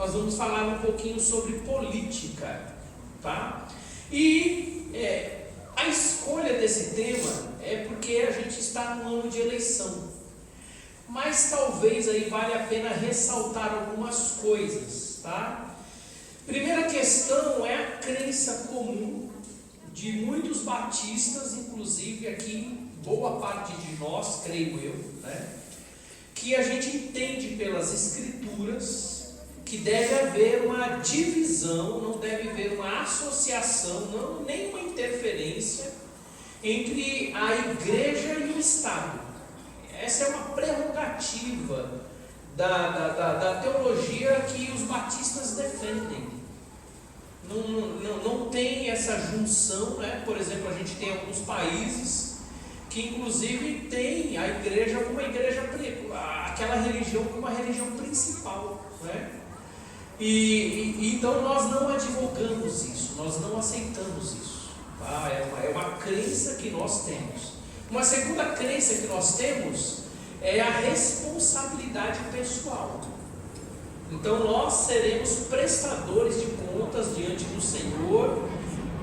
nós vamos falar um pouquinho sobre política, tá? E a escolha desse tema é porque a gente está num ano de eleição, mas talvez aí vale a pena ressaltar algumas coisas, tá? Primeira questão é a crença comum de muitos batistas, inclusive aqui, boa parte de nós, creio eu, né? Que a gente entende pelas escrituras que deve haver uma divisão, não deve haver uma associação, não, nem uma interferência entre a igreja e o Estado. Essa é uma prerrogativa da teologia que os batistas defendem. Não tem essa junção, né? Por exemplo, a gente tem alguns países que inclusive tem a igreja como uma igreja, aquela religião como uma religião principal, né? E então nós não advogamos isso, nós não aceitamos isso, tá? É uma crença que nós temos. Uma segunda crença que nós temos é a responsabilidade pessoal. Então nós seremos prestadores de contas diante do Senhor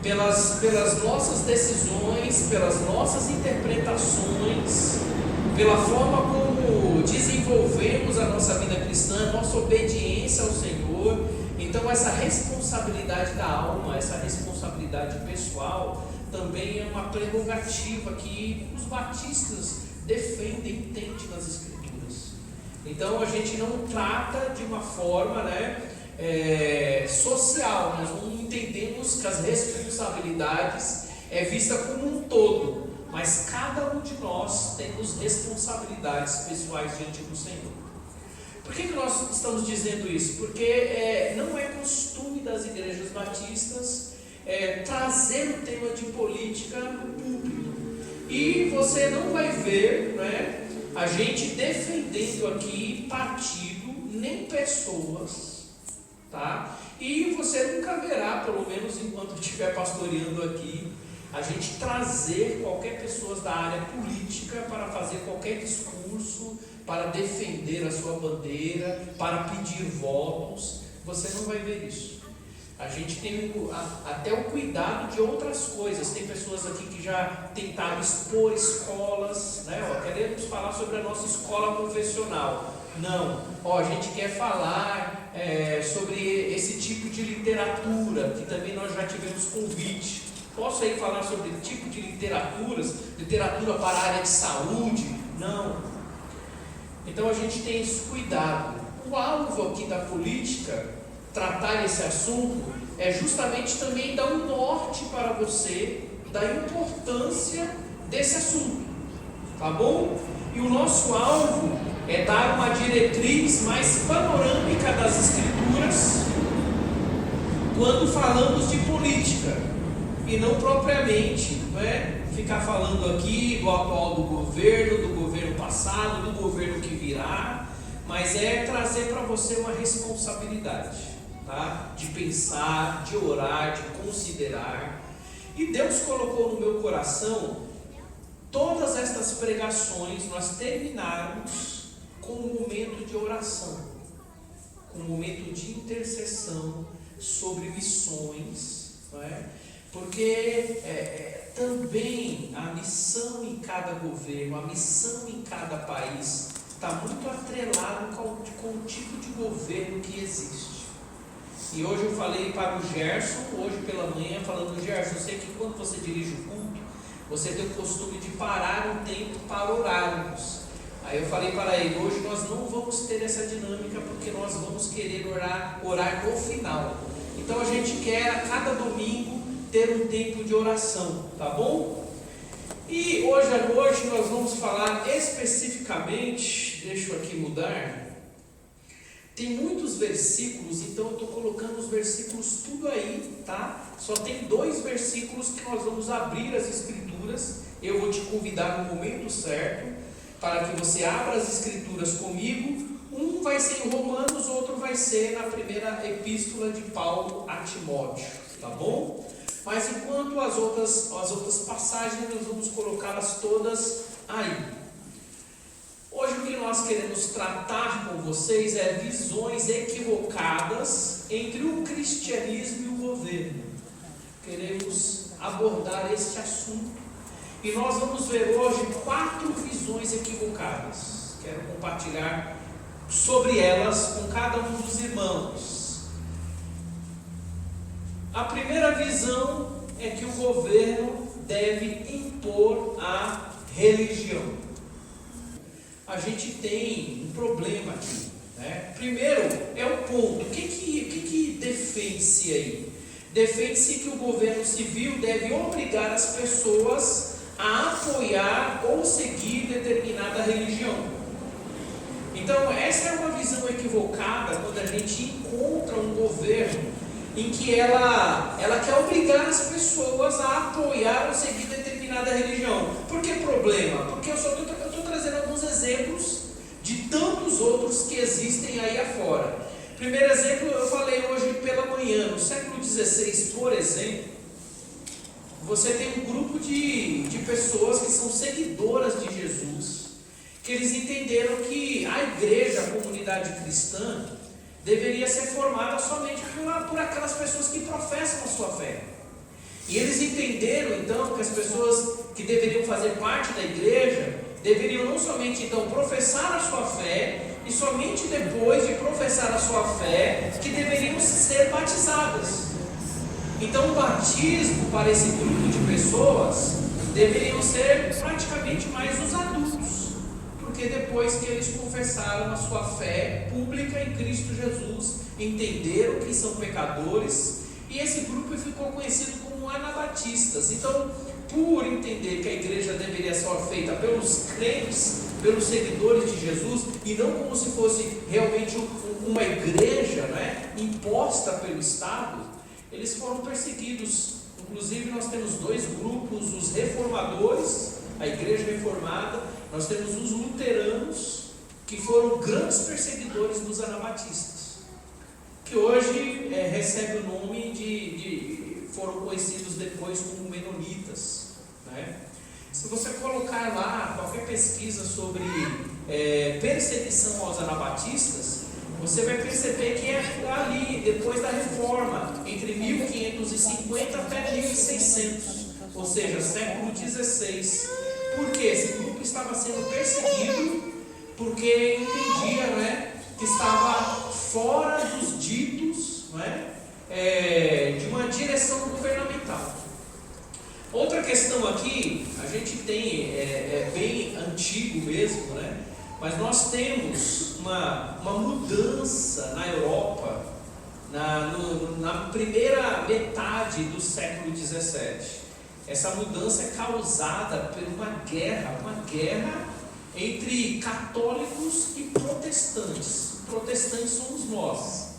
pelas nossas decisões, pelas nossas interpretações, pela forma como desenvolvemos a nossa vida cristã, nossa obediência ao Senhor. Então essa responsabilidade da alma, essa responsabilidade pessoal também é uma prerrogativa que os batistas defendem, entendem nas Escrituras. Então a gente não trata de uma forma, social, nós não entendemos que as responsabilidades é vista como um todo, mas cada um de nós temos responsabilidades pessoais diante do Senhor. Por que nós estamos dizendo isso? Porque não é costume das igrejas batistas trazer o tema de política no público. E você não vai ver, a gente defendendo aqui partido, nem pessoas, tá? E você nunca verá, pelo menos enquanto eu estiver pastoreando aqui, a gente trazer qualquer pessoa da área política para fazer qualquer discurso, para defender a sua bandeira, para pedir votos. Você não vai ver isso. A gente tem até o cuidado de outras coisas. Tem pessoas aqui que já tentaram expor escolas, queremos falar sobre a nossa escola confessional. Não, a gente quer falar sobre esse tipo de literatura, que também nós já tivemos convite. Posso aí falar sobre tipo de literatura para a área de saúde? Não. Então a gente tem esse cuidado. O alvo aqui da política, tratar esse assunto, é justamente também dar um norte para você da importância desse assunto, tá bom? E o nosso alvo é dar uma diretriz mais panorâmica das Escrituras quando falamos de política, e não propriamente ficar falando aqui do atual do governo passado, do governo que virá, mas é trazer para você uma responsabilidade, tá? De pensar, de orar, de considerar. E Deus colocou no meu coração todas estas pregações nós terminarmos com um momento de oração, com um momento de intercessão sobre missões, porque também a missão em cada governo, a missão em cada país está muito atrelado com o tipo de governo que existe. E hoje eu falei para o Gerson, hoje pela manhã, falando: Gerson, eu sei que quando você dirige o culto, você tem o costume de parar um tempo para orarmos. Aí eu falei para ele: hoje nós não vamos ter essa dinâmica, porque nós vamos querer orar no final. Então a gente quer a cada domingo ter um tempo de oração, tá bom? E hoje à noite nós vamos falar especificamente, deixa eu aqui mudar. Tem muitos versículos, então eu estou colocando os versículos tudo aí, tá? Só tem 2 versículos que nós vamos abrir as Escrituras. Eu vou te convidar no momento certo para que você abra as Escrituras comigo. Um vai ser em Romanos, outro vai ser na primeira epístola de Paulo a Timóteo, tá bom? Mas enquanto as outras passagens nós vamos colocá-las todas aí. Hoje o que nós queremos tratar com vocês é visões equivocadas entre o cristianismo e o governo. Queremos abordar este assunto e nós vamos ver hoje 4 visões equivocadas. Quero compartilhar sobre elas com cada um dos irmãos. A primeira visão é que o governo deve impor a religião. A gente tem um problema aqui, né? Primeiro é o ponto. O que defende-se aí? Defende-se que o governo civil deve obrigar as pessoas a apoiar ou seguir determinada religião. Então, essa é uma visão equivocada quando a gente encontra um governo em que ela quer obrigar as pessoas a apoiar ou seguir determinada religião. Por que problema? Porque eu estou trazendo alguns exemplos de tantos outros que existem aí afora. Primeiro exemplo, eu falei hoje pela manhã. No século XVI, por exemplo, você tem um grupo de pessoas que são seguidoras de Jesus, que eles entenderam que a igreja, a comunidade cristã, deveria ser formada somente por aquelas pessoas que professam a sua fé. E eles entenderam então que as pessoas que deveriam fazer parte da igreja deveriam não somente então professar a sua fé, e somente depois de professar a sua fé que deveriam ser batizadas. Então o batismo para esse grupo de pessoas deveriam ser praticamente mais os adultos, porque depois que eles confessaram a sua fé pública em Cristo Jesus, entenderam que são pecadores, e esse grupo ficou conhecido como anabatistas. Então, por entender que a igreja deveria ser feita pelos crentes, pelos seguidores de Jesus, e não como se fosse realmente uma igreja, né, imposta pelo Estado, eles foram perseguidos. Inclusive nós temos 2 grupos: os reformadores, a igreja reformada, nós temos os luteranos, que foram grandes perseguidores dos anabatistas, que hoje recebe o nome foram conhecidos depois como menonitas, né? Se você colocar lá qualquer pesquisa sobre perseguição aos anabatistas, você vai perceber que é ali, depois da reforma, entre 1550 até 1600, ou seja, século XVI. Por quê? Esse grupo estava sendo perseguido porque entendia, né, que estava fora dos ditos, né, de uma direção governamental. Outra questão aqui, a gente tem, bem antigo mesmo, né? Mas nós temos uma mudança na Europa, na primeira metade do século XVII. Essa mudança é causada por uma guerra entre católicos e protestantes. Protestantes somos nós.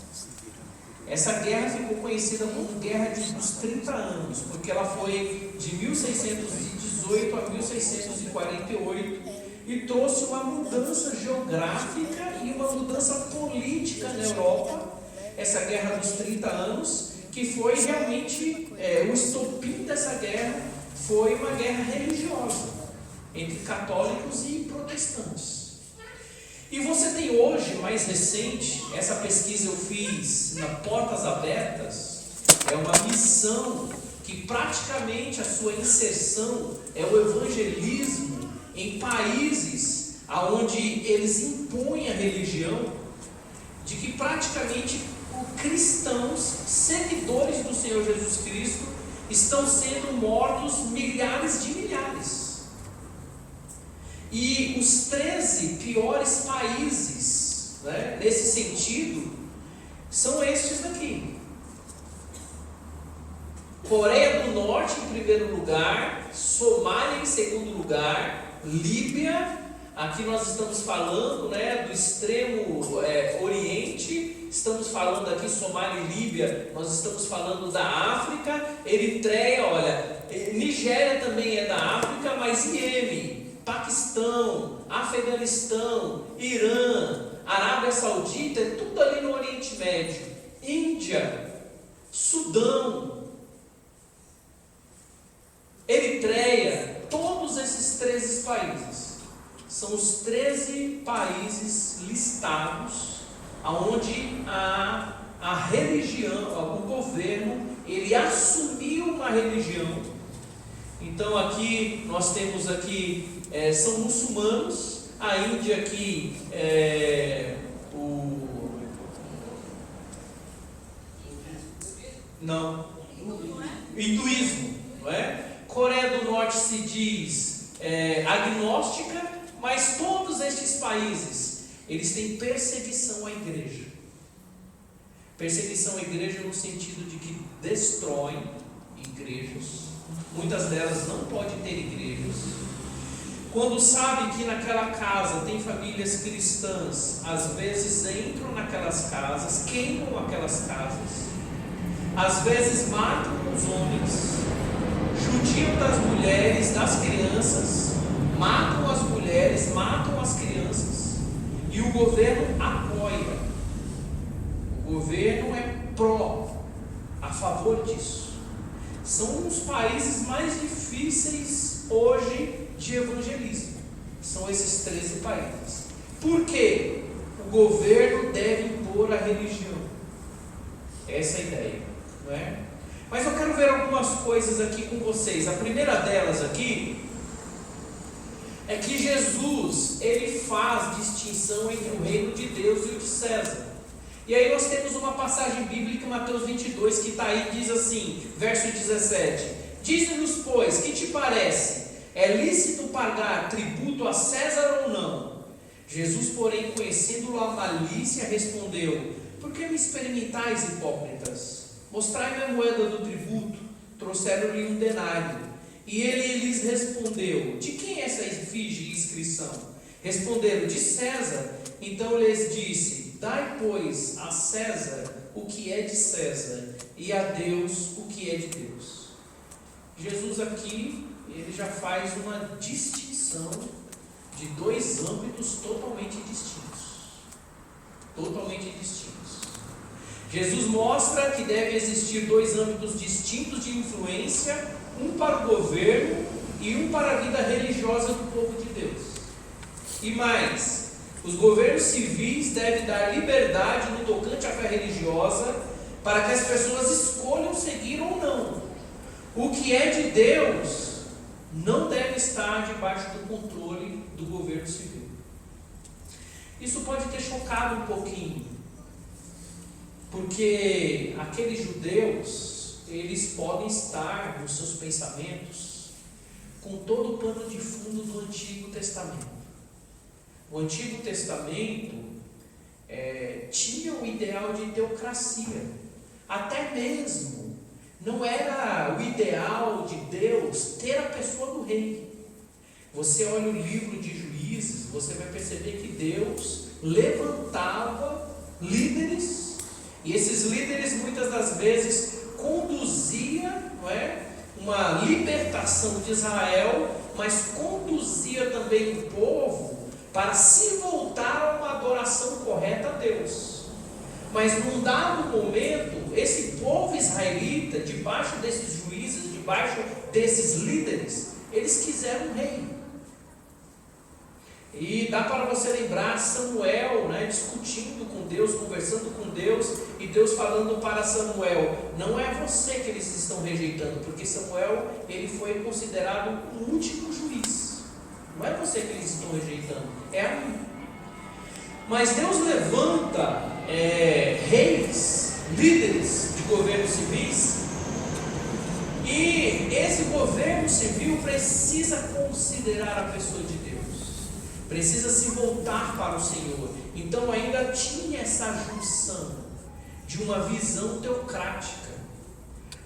Essa guerra ficou conhecida como Guerra dos 30 anos, porque ela foi de 1618 a 1648 e trouxe uma mudança geográfica e uma mudança política na Europa. Essa Guerra dos 30 anos, que foi realmente, o estopim dessa guerra foi uma guerra religiosa entre católicos e protestantes. E você tem hoje, mais recente, essa pesquisa eu fiz na Portas Abertas, é uma missão que praticamente a sua inserção é o evangelismo em países onde eles impõem a religião, de que praticamente cristãos, seguidores do Senhor Jesus Cristo, estão sendo mortos milhares de milhares. E os 13 piores países, né, nesse sentido, são estes daqui: Coreia do Norte em primeiro lugar, Somália em segundo lugar, Líbia, aqui nós estamos falando, né, do extremo oriente, estamos falando aqui Somália e Líbia, nós estamos falando da África, Eritreia, olha, Nigéria também é da África, mas Iêmen, Paquistão, Afeganistão, Irã, Arábia Saudita, é tudo ali no Oriente Médio, Índia, Sudão, Eritreia, todos esses 13 países são os 13 países listados onde a religião, o governo, ele assumiu uma religião. Então aqui nós temos aqui, são muçulmanos, a Índia aqui hinduísmo, não é? Coreia do Norte se diz agnóstica, mas todos estes países, eles têm perseguição à igreja. Perseguição à igreja no sentido de que destroem igrejas. Muitas delas não podem ter igrejas. Quando sabem que naquela casa tem famílias cristãs, às vezes entram naquelas casas, queimam aquelas casas, às vezes matam os homens, judiam das mulheres, das crianças, matam as mulheres, matam as crianças, e o governo apoia. O governo é a favor disso. São os países mais difíceis hoje de evangelismo. São esses 13 países. Por quê? O governo deve impor a religião. Essa é a ideia, não é? Mas eu quero ver algumas coisas aqui com vocês. A primeira delas aqui é que Jesus, ele faz distinção entre o reino de Deus e o de César. E aí nós temos uma passagem bíblica, Mateus 22, que está aí, diz assim, verso 17: dize-nos, pois, que te parece? É lícito pagar tributo a César ou não? Jesus, porém, conhecendo a malícia, respondeu: por que me experimentais, hipócritas? Mostrai-me a moeda do tributo. Trouxeram-lhe um denário. E ele lhes respondeu: de quem é essa efígie e inscrição? Responderam: de César. Então lhes disse: dai, pois, a César o que é de César, e a Deus o que é de Deus. Jesus aqui, ele já faz uma distinção de dois âmbitos totalmente distintos. Totalmente distintos. Jesus mostra que deve existir dois âmbitos distintos de influência, um para o governo e um para a vida religiosa do povo de Deus. E mais, os governos civis devem dar liberdade no tocante à fé religiosa para que as pessoas escolham seguir ou não. O que é de Deus não deve estar debaixo do controle do governo civil. Isso pode ter chocado um pouquinho, porque aqueles judeus, eles podem estar nos seus pensamentos com todo o pano de fundo do Antigo Testamento. O Antigo Testamento tinha o ideal de teocracia. Até mesmo não era o ideal de Deus ter a pessoa do rei. Você olha o livro de Juízes, você vai perceber que Deus levantava líderes, e esses líderes muitas das vezes conduzia, não é, uma libertação de Israel, mas conduzia também o povo para se voltar a uma adoração correta a Deus. Mas num dado momento, esse povo israelita, debaixo desses juízes, debaixo desses líderes, eles quiseram um rei. E dá para você lembrar Samuel, né, discutindo com Deus, conversando com Deus, e Deus falando para Samuel: não é você que eles estão rejeitando, porque Samuel, ele foi considerado o último juiz. Não é você que eles estão rejeitando, é a mim. Mas Deus levanta reis, líderes de governos civis, e esse governo civil precisa considerar a pessoa de Deus, precisa se voltar para o Senhor. Então ainda tinha essa junção de uma visão teocrática.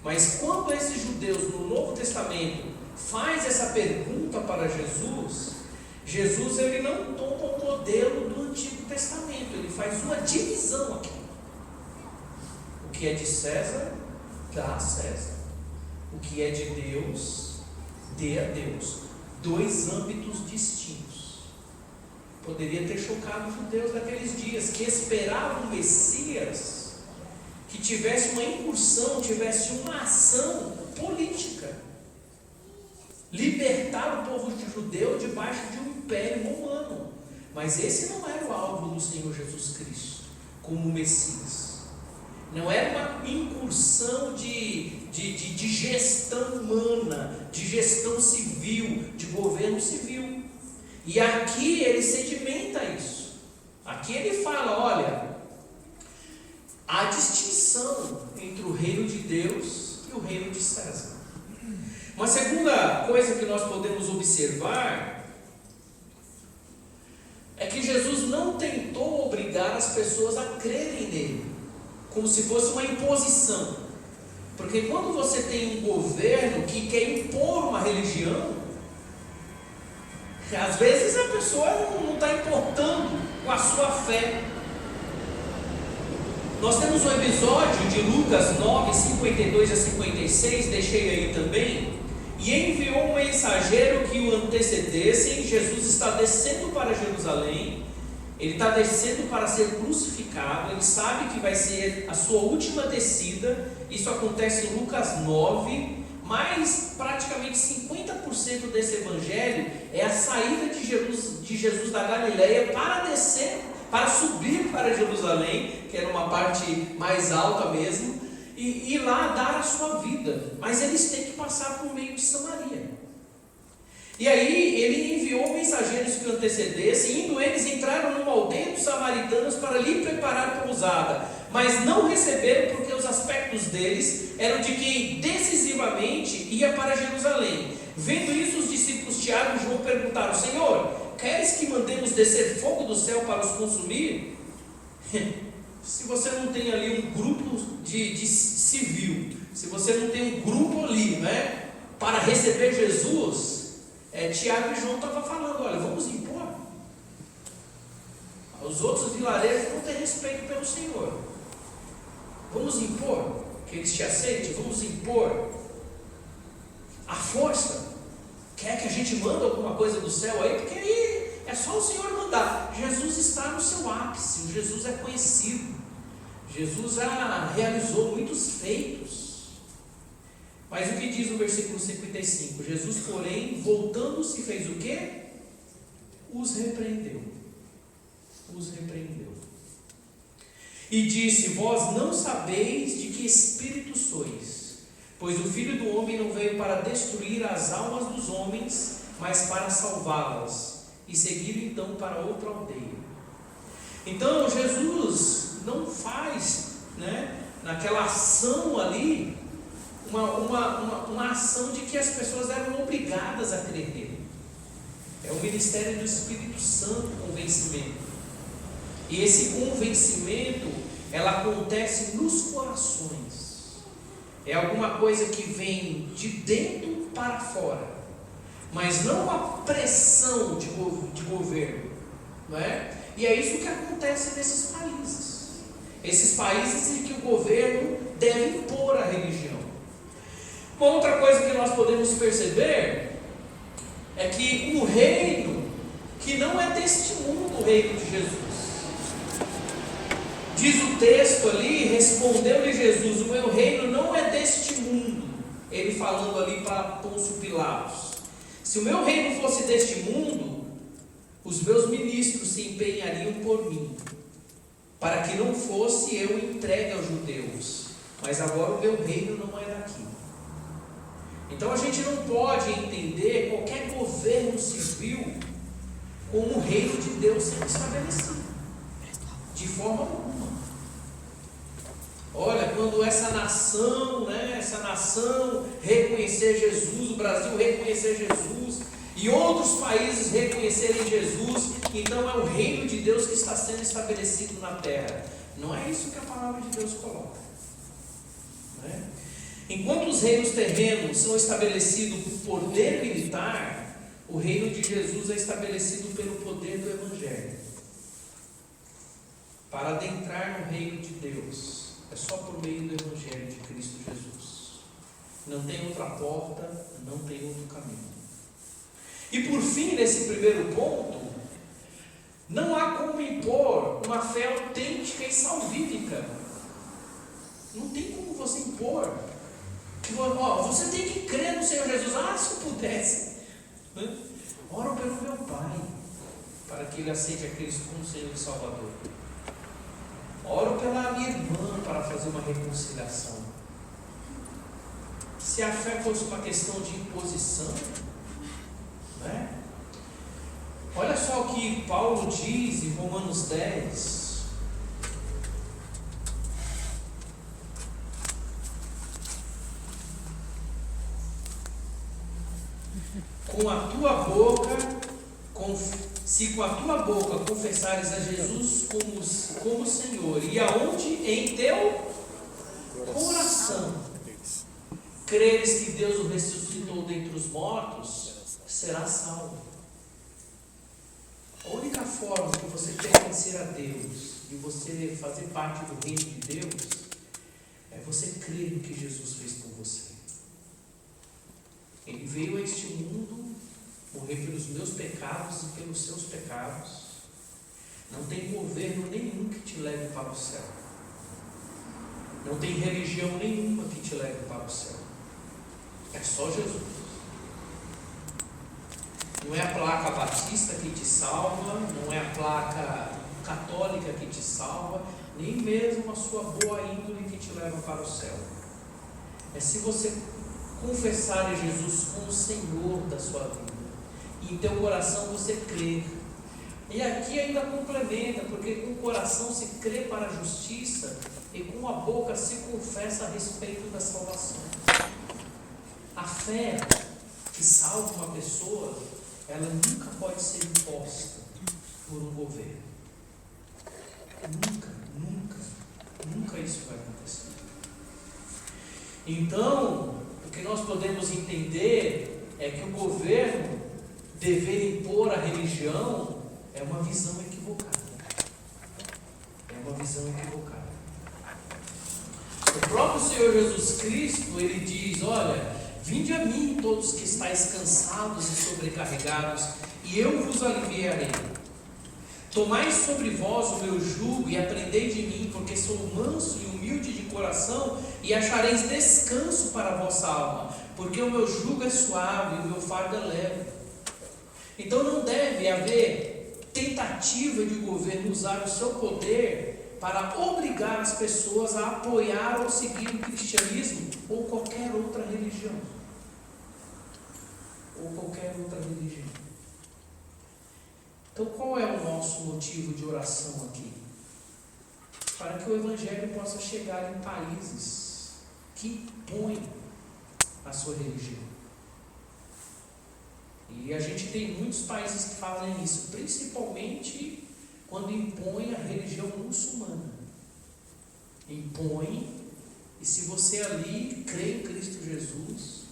Mas quando esses judeus no Novo Testamento faz essa pergunta para Jesus, Jesus ele não toma o modelo do Antigo Testamento, ele faz uma divisão aqui. O que é de César, dá a César. O que é de Deus, dê a Deus. Dois âmbitos distintos. Poderia ter chocado os judeus daqueles dias, que esperavam o Messias, que tivesse uma incursão, tivesse uma ação política, libertar o povo judeu debaixo de um império romano. Mas esse não era o alvo do Senhor Jesus Cristo, como Messias. Não era uma incursão de gestão humana, de gestão civil, de governo civil. E aqui ele sedimenta isso. Aqui ele fala, olha, há distinção entre o reino de Deus e o reino de César. Uma segunda coisa que nós podemos observar é que Jesus não tentou obrigar as pessoas a crerem nele, como se fosse uma imposição. Porque quando você tem um governo que quer impor uma religião, às vezes a pessoa não está importando com a sua fé. Nós temos um episódio de Lucas 9, 52 a 56, deixei aí também. E enviou um mensageiro que o antecedesse. Jesus está descendo para Jerusalém. Ele está descendo para ser crucificado. Ele sabe que vai ser a sua última descida. Isso acontece em Lucas 9. Mas praticamente 50% desse evangelho é a saída de Jesus da Galileia para descer, para subir para Jerusalém, que era uma parte mais alta mesmo, e lá dar a sua vida. Mas eles têm que passar por meio de Samaria. E aí ele enviou mensageiros que o antecedessem, indo eles entraram numa aldeia dos samaritanos para lhe preparar pousada, mas não receberam, porque os aspectos deles eram de quem decisivamente ia para Jerusalém. Vendo isso, os discípulos Tiago e João perguntaram: Senhor, queres que mandemos descer fogo do céu para os consumir? Se você não tem ali um grupo de civil, se você não tem um grupo ali, né, para receber Jesus, Tiago e João estavam falando: olha, vamos impor. Os outros vilarejos não têm respeito pelo Senhor. Vamos impor que eles te aceitem, vamos impor a força. Quer que a gente mande alguma coisa do céu aí? Porque aí é só o Senhor mandar. Jesus está no seu ápice, Jesus é conhecido, Jesus já realizou muitos feitos. Mas o que diz o versículo 55? Jesus, porém, voltando-se, fez o quê? Os repreendeu. Os repreendeu. E disse: vós não sabeis de que espírito sois, pois o Filho do Homem não veio para destruir as almas dos homens, mas para salvá-las. E seguiram então para outra aldeia. Então Jesus não faz, naquela ação ali, uma ação de que as pessoas eram obrigadas a crer nele. É o ministério do Espírito Santo, convencimento. E esse convencimento, ela acontece nos corações. É alguma coisa que vem de dentro para fora, mas não uma pressão de governo, não é? E é isso que acontece nesses países. Esses países em que o governo deve impor a religião. Uma outra coisa que nós podemos perceber é que um reino que não é deste mundo, o reino de Jesus. Diz o texto ali: respondeu-lhe Jesus: o meu reino não é deste mundo. Ele falando ali para Pôncio Pilatos: se o meu reino fosse deste mundo, os meus ministros se empenhariam por mim, para que não fosse eu entregue aos judeus. Mas agora o meu reino não é daqui. Então a gente não pode entender qualquer governo civil como o reino de Deus sendo estabelecido, de forma alguma. Olha, quando essa nação reconhecer Jesus, o Brasil reconhecer Jesus, e outros países reconhecerem Jesus, então é o reino de Deus que está sendo estabelecido na terra. Não é isso que a palavra de Deus coloca, né? Enquanto os reinos terrenos são estabelecidos por poder militar, o reino de Jesus é estabelecido pelo poder do Evangelho. Para adentrar no reino de Deus, é só por meio do Evangelho de Cristo Jesus. Não tem outra porta, não tem outro caminho. E por fim, nesse primeiro ponto, não há como impor uma fé autêntica e salvífica. Não tem como você impor. Você tem que crer no Senhor Jesus. Se eu pudesse, oro pelo meu pai, para que Ele aceite a Cristo como Senhor e Salvador. Oro pela minha irmã para fazer uma reconciliação. Se a fé fosse uma questão de imposição, né? Olha só o que Paulo diz em Romanos 10. Se com a tua boca confessares a Jesus como Senhor, e aonde? Em teu coração creres que Deus o ressuscitou dentre os mortos, será salvo. A única forma de você pertencer a Deus e você fazer parte do reino de Deus é você crer no que Jesus fez por você. Ele veio a este mundo morrer pelos meus pecados e pelos seus pecados. Não tem governo nenhum que te leve para o céu. Não tem religião nenhuma que te leve para o céu. É só Jesus. Não é a placa batista que te salva, não é a placa católica que te salva, nem mesmo a sua boa índole que te leva para o céu. É se você confessar a Jesus como Senhor da sua vida, e em teu coração você crer. E aqui ainda complementa, porque com o coração se crê para a justiça, e com a boca se confessa a respeito da salvação. A fé que salva uma pessoa, ela nunca pode ser imposta por um governo. Nunca isso vai acontecer. Então, o que nós podemos entender é que o governo dever impor a religião é uma visão equivocada. É uma visão equivocada. O próprio Senhor Jesus Cristo, Ele diz: olha, vinde a mim todos que estáis cansados e sobrecarregados, e eu vos aliviarei. Tomai sobre vós o meu jugo e aprendei de mim, porque sou manso e humilde de coração, e achareis descanso para a vossa alma, porque o meu jugo é suave e o meu fardo é leve. Então não deve haver tentativa de o governo usar o seu poder para obrigar as pessoas a apoiar ou seguir o cristianismo ou qualquer outra religião. Então qual é o nosso motivo de oração aqui? Para que o Evangelho possa chegar em países que impõem a sua religião. E a gente tem muitos países que fazem isso, principalmente quando impõem a religião muçulmana. Impõe, e se você ali crê em Cristo Jesus,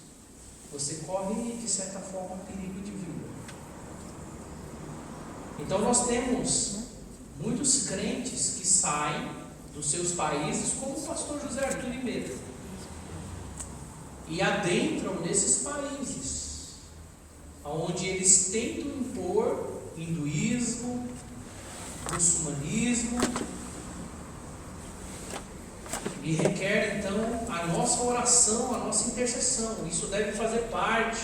você corre, de certa forma, perigo de vida. Então nós temos muitos crentes que saem dos seus países, como o pastor José Arthur Limeira, e adentram nesses países, onde eles tentam impor hinduísmo, muçulmanismo, e requer então a nossa oração, a nossa intercessão. Isso deve fazer parte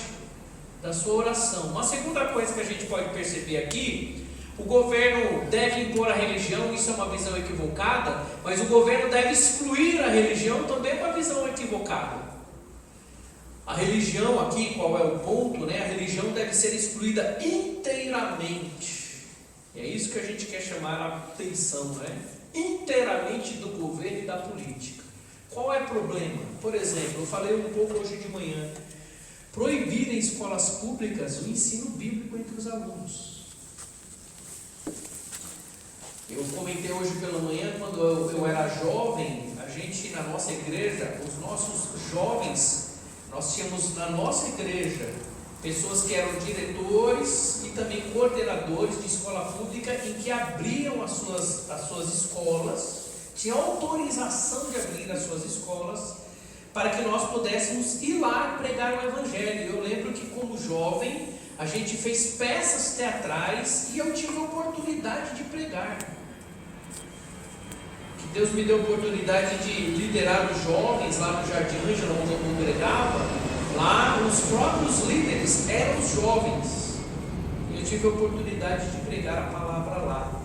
da sua oração. Uma segunda coisa que a gente pode perceber aqui: o governo deve impor a religião, isso é uma visão equivocada, mas o governo deve excluir a religião, também é uma visão equivocada. A religião aqui, qual é o ponto, né? A religião deve ser excluída inteiramente. E é isso que a gente quer chamar a atenção, né? Inteiramente do governo e da política. Qual é o problema? Por exemplo, eu falei um pouco hoje de manhã, proibir em escolas públicas o ensino bíblico entre os alunos. Eu comentei hoje pela manhã, quando eu era jovem, a gente na nossa igreja, os nossos jovens, nós tínhamos na nossa igreja pessoas que eram diretores e também coordenadores de escola pública, em que abriam as suas escolas, tinham autorização de abrir as suas escolas, para que nós pudéssemos ir lá pregar o Evangelho. Eu lembro que como jovem, a gente fez peças teatrais e eu tive a oportunidade de pregar. Que Deus me deu a oportunidade de liderar os jovens lá no Jardim Ângela, onde eu congregava. Lá os próprios líderes eram os jovens. eu tive a oportunidade de pregar a palavra lá.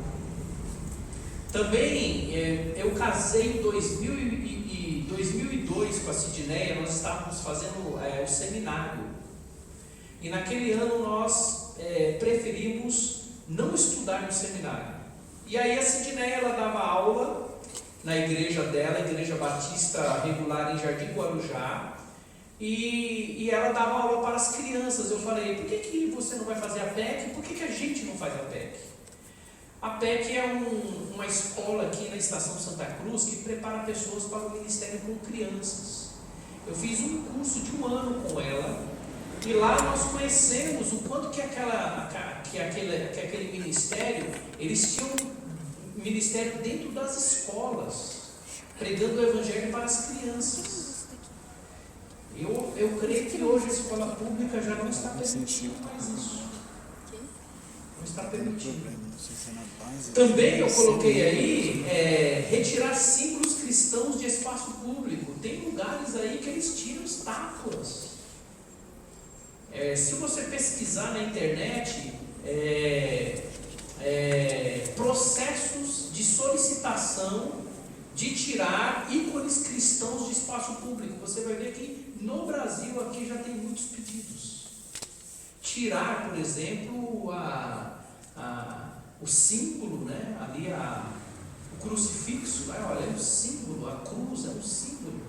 Também eu casei em 2002 com a Sidneia. Nós estávamos fazendo o seminário, e naquele ano nós preferimos não estudar no seminário. E aí a Sidneia, ela dava aula na igreja dela, Igreja Batista Regular em Jardim Guarujá, e ela dava aula para as crianças. Eu falei: por que você não vai fazer a PEC? Por que a gente não faz a PEC? A PEC é uma escola aqui na Estação Santa Cruz que prepara pessoas para o ministério com crianças. Eu fiz um curso de 1 ano com ela, e lá nós conhecemos o quanto que aquele ministério, eles tinham um ministério dentro das escolas, pregando o evangelho para as crianças. Eu creio que hoje a escola pública já não está permitindo mais isso. Não está permitindo. Também eu coloquei aí retirar símbolos cristãos de espaço público. Tem lugares aí que eles tiram estátuas. Se você pesquisar na internet processos de solicitação de tirar ícones cristãos de espaço público, você vai ver que no Brasil aqui já tem muitos pedidos. Tirar, por exemplo, o símbolo, né? Ali o crucifixo, né? Olha, é um símbolo, a cruz é um símbolo.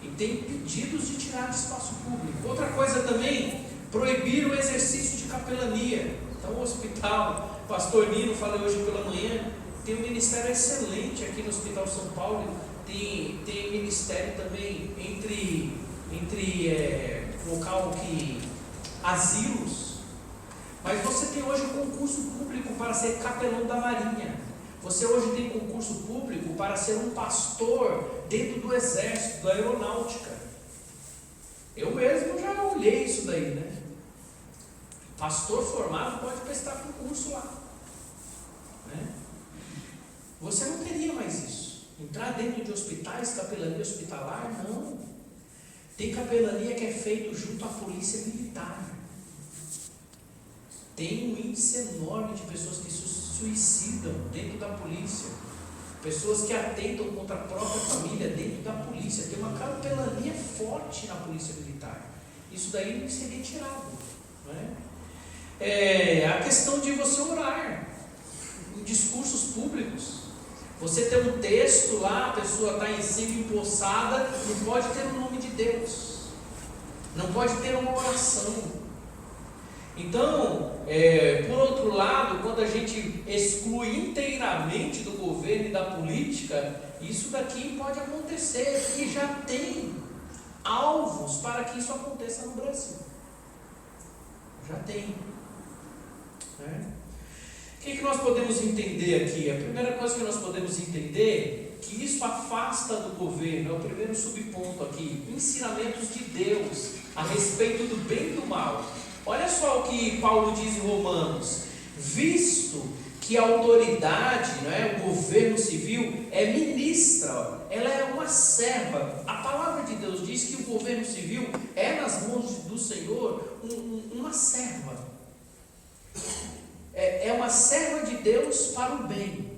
E tem pedidos de tirar de espaço público. Outra coisa também, proibir o exercício de capelania. Então o hospital, pastor Nino, falei hoje pela manhã, tem um ministério excelente aqui no Hospital São Paulo. Tem ministério também entre local que asilos. Mas você tem hoje um concurso público para ser capelão da Marinha. Você hoje tem concurso público para ser um pastor dentro do Exército, da Aeronáutica. Eu mesmo já olhei isso daí, né? Pastor formado pode prestar concurso lá, né? Você não teria mais isso. Entrar dentro de hospitais, capelania hospitalar, não. Tem capelania que é feito junto à polícia militar. Tem um índice enorme de pessoas que se suicidam dentro da polícia, pessoas que atentam contra a própria família dentro da polícia. Tem uma capelania forte na polícia militar. Isso daí tem que ser retirado, não é? A questão de você orar em discursos públicos. Você tem um texto lá, a pessoa está sendo empossada, não pode ter o nome de Deus, não pode ter uma oração. Então, por outro lado, quando a gente exclui inteiramente do governo e da política, isso daqui pode acontecer, e já tem alvos para que isso aconteça no Brasil. Já tem, né? O que nós podemos entender aqui? A primeira coisa que nós podemos entender é que isso afasta do governo. É o primeiro subponto aqui: ensinamentos de Deus a respeito do bem e do mal. Olha só o que Paulo diz em Romanos: visto que a autoridade, o governo civil, é ministra, ela é uma serva. A palavra de Deus diz que o governo civil é nas mãos do Senhor uma serva. É uma serva de Deus para o bem.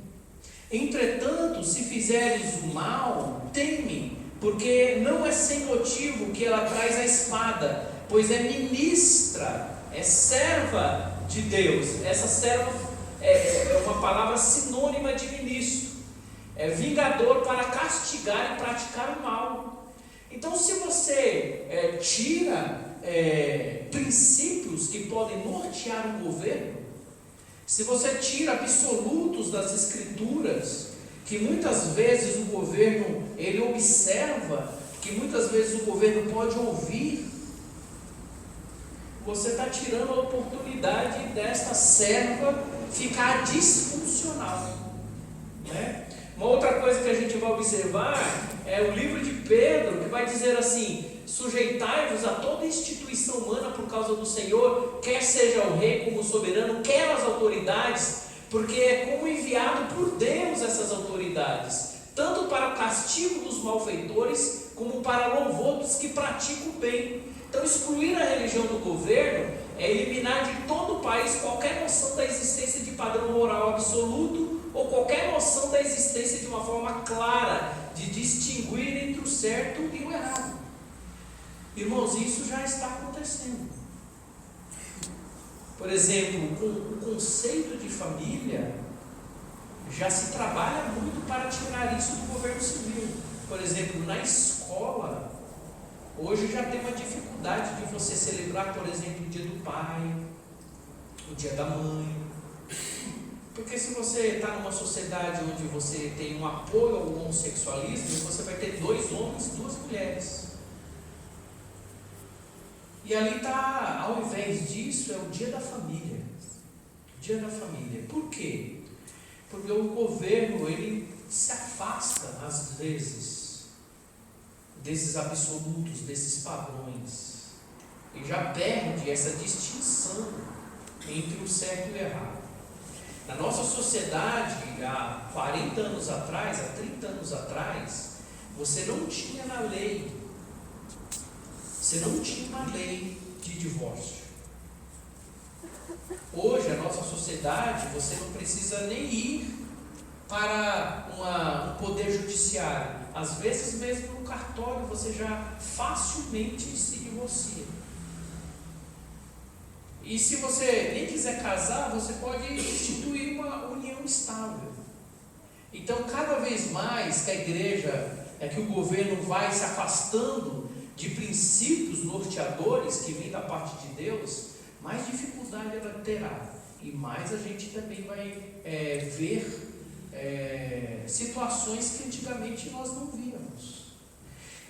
Entretanto, se fizeres o mal, teme, porque não é sem motivo que ela traz a espada, pois é ministra, é serva de Deus. Essa serva é uma palavra sinônima de ministro. É vingador para castigar e praticar o mal. Então, se você tira princípios que podem nortear o governo, se você tira absolutos das escrituras, que muitas vezes o governo ele observa, que muitas vezes o governo pode ouvir, você está tirando a oportunidade desta serva ficar disfuncional, né? Uma outra coisa que a gente vai observar é o livro de Pedro, que vai dizer assim: sujeitai-vos a toda instituição humana por causa do Senhor, quer seja o rei como o soberano, quer as autoridades, porque é como enviado por Deus essas autoridades, tanto para o castigo dos malfeitores, como para louvor dos que praticam o bem. Então, excluir a religião do governo é eliminar de todo o país qualquer noção da existência de padrão moral absoluto ou qualquer noção da existência de uma forma clara de distinguir entre o certo e o errado. Irmãos, isso já está acontecendo. Por exemplo, o conceito de família já se trabalha muito para tirar isso do governo civil. Por exemplo, na escola, hoje já tem uma dificuldade de você celebrar, por exemplo, o dia do pai, o dia da mãe. Porque se você está numa sociedade onde você tem um apoio ao homossexualismo, você vai ter 2 homens e 2 mulheres. E ali está, ao invés disso, é o dia da família. Dia da família. Por quê? Porque o governo, ele se afasta, às vezes, desses absolutos, desses padrões. E já perde essa distinção entre o certo e o errado. Na nossa sociedade, há 40 anos atrás, há 30 anos atrás, você não tinha na lei, uma lei de divórcio. Hoje, a nossa sociedade, você não precisa nem ir para um poder judiciário. Às vezes, mesmo no cartório, você já facilmente se divorcia. E se você nem quiser casar, você pode instituir uma união estável. Então, cada vez mais que a igreja, que o governo vai se afastando de princípios norteadores que vêm da parte de Deus, mais dificuldade ela terá. E mais a gente também vai ver situações que antigamente nós não víamos.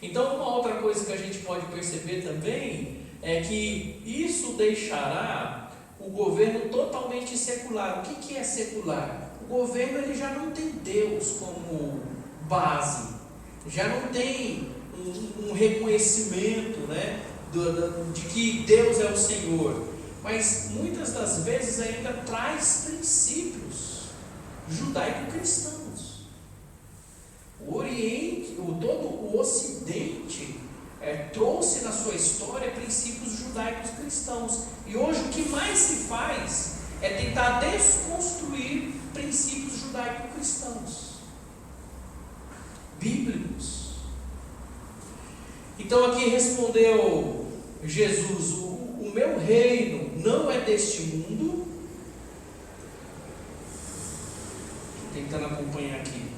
Então, uma outra coisa que a gente pode perceber também é que isso deixará o governo totalmente secular. O que é secular? O governo ele já não tem Deus como base, já não tem um reconhecimento, né, de que Deus é o Senhor, mas muitas das vezes ainda traz princípios judaico-cristãos. O Oriente, todo o Ocidente trouxe na sua história princípios judaicos cristãos. E hoje o que mais se faz é tentar desconstruir princípios judaico-cristãos, bíblicos. Então aqui respondeu Jesus: o meu reino não é deste mundo. Estou tentando acompanhar aqui.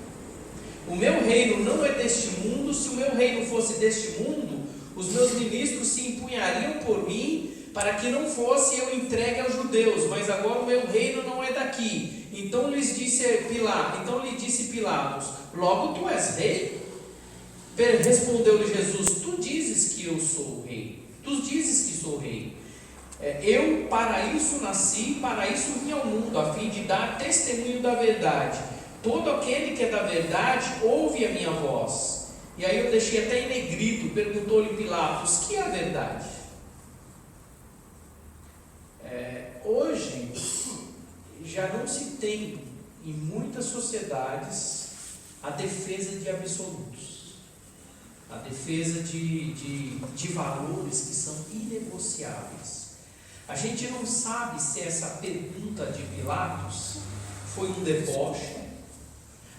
O meu reino não é deste mundo. Se o meu reino fosse deste mundo, os meus ministros se empunhariam por mim, para que não fosse eu entregue aos judeus. Mas agora o meu reino não é daqui. Então lhe disse Pilatos: logo tu és rei? Respondeu-lhe Jesus: tu dizes que eu sou o rei. Tu dizes que sou rei. Eu para isso nasci, para isso vim ao mundo, a fim de dar testemunho da verdade. Todo aquele que é da verdade ouve a minha voz. E aí eu deixei até em negrito. Perguntou-lhe Pilatos: que é a verdade? Hoje já não se tem em muitas sociedades a defesa de absolutos, a defesa de valores que são inegociáveis. A gente não sabe se essa pergunta de Pilatos foi um deboche.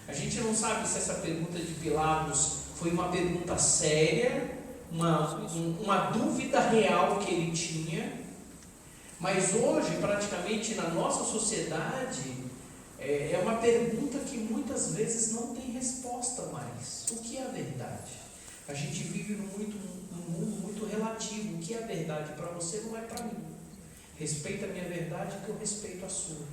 A gente não sabe se essa pergunta de Pilatos foi uma pergunta séria, uma dúvida real que ele tinha. Mas hoje, praticamente na nossa sociedade, é uma pergunta que muitas vezes não tem resposta mais. O que é a verdade? A gente vive num mundo muito relativo. O que é a verdade para você não é para mim. Respeita a minha verdade que eu respeito a sua.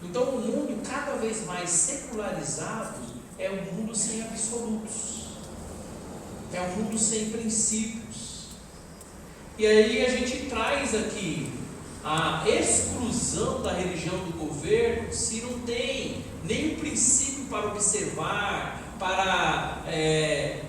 Então o mundo cada vez mais secularizado é um mundo sem absolutos, é um mundo sem princípios. E aí a gente traz aqui a exclusão da religião do governo, se não tem nenhum princípio para observar, para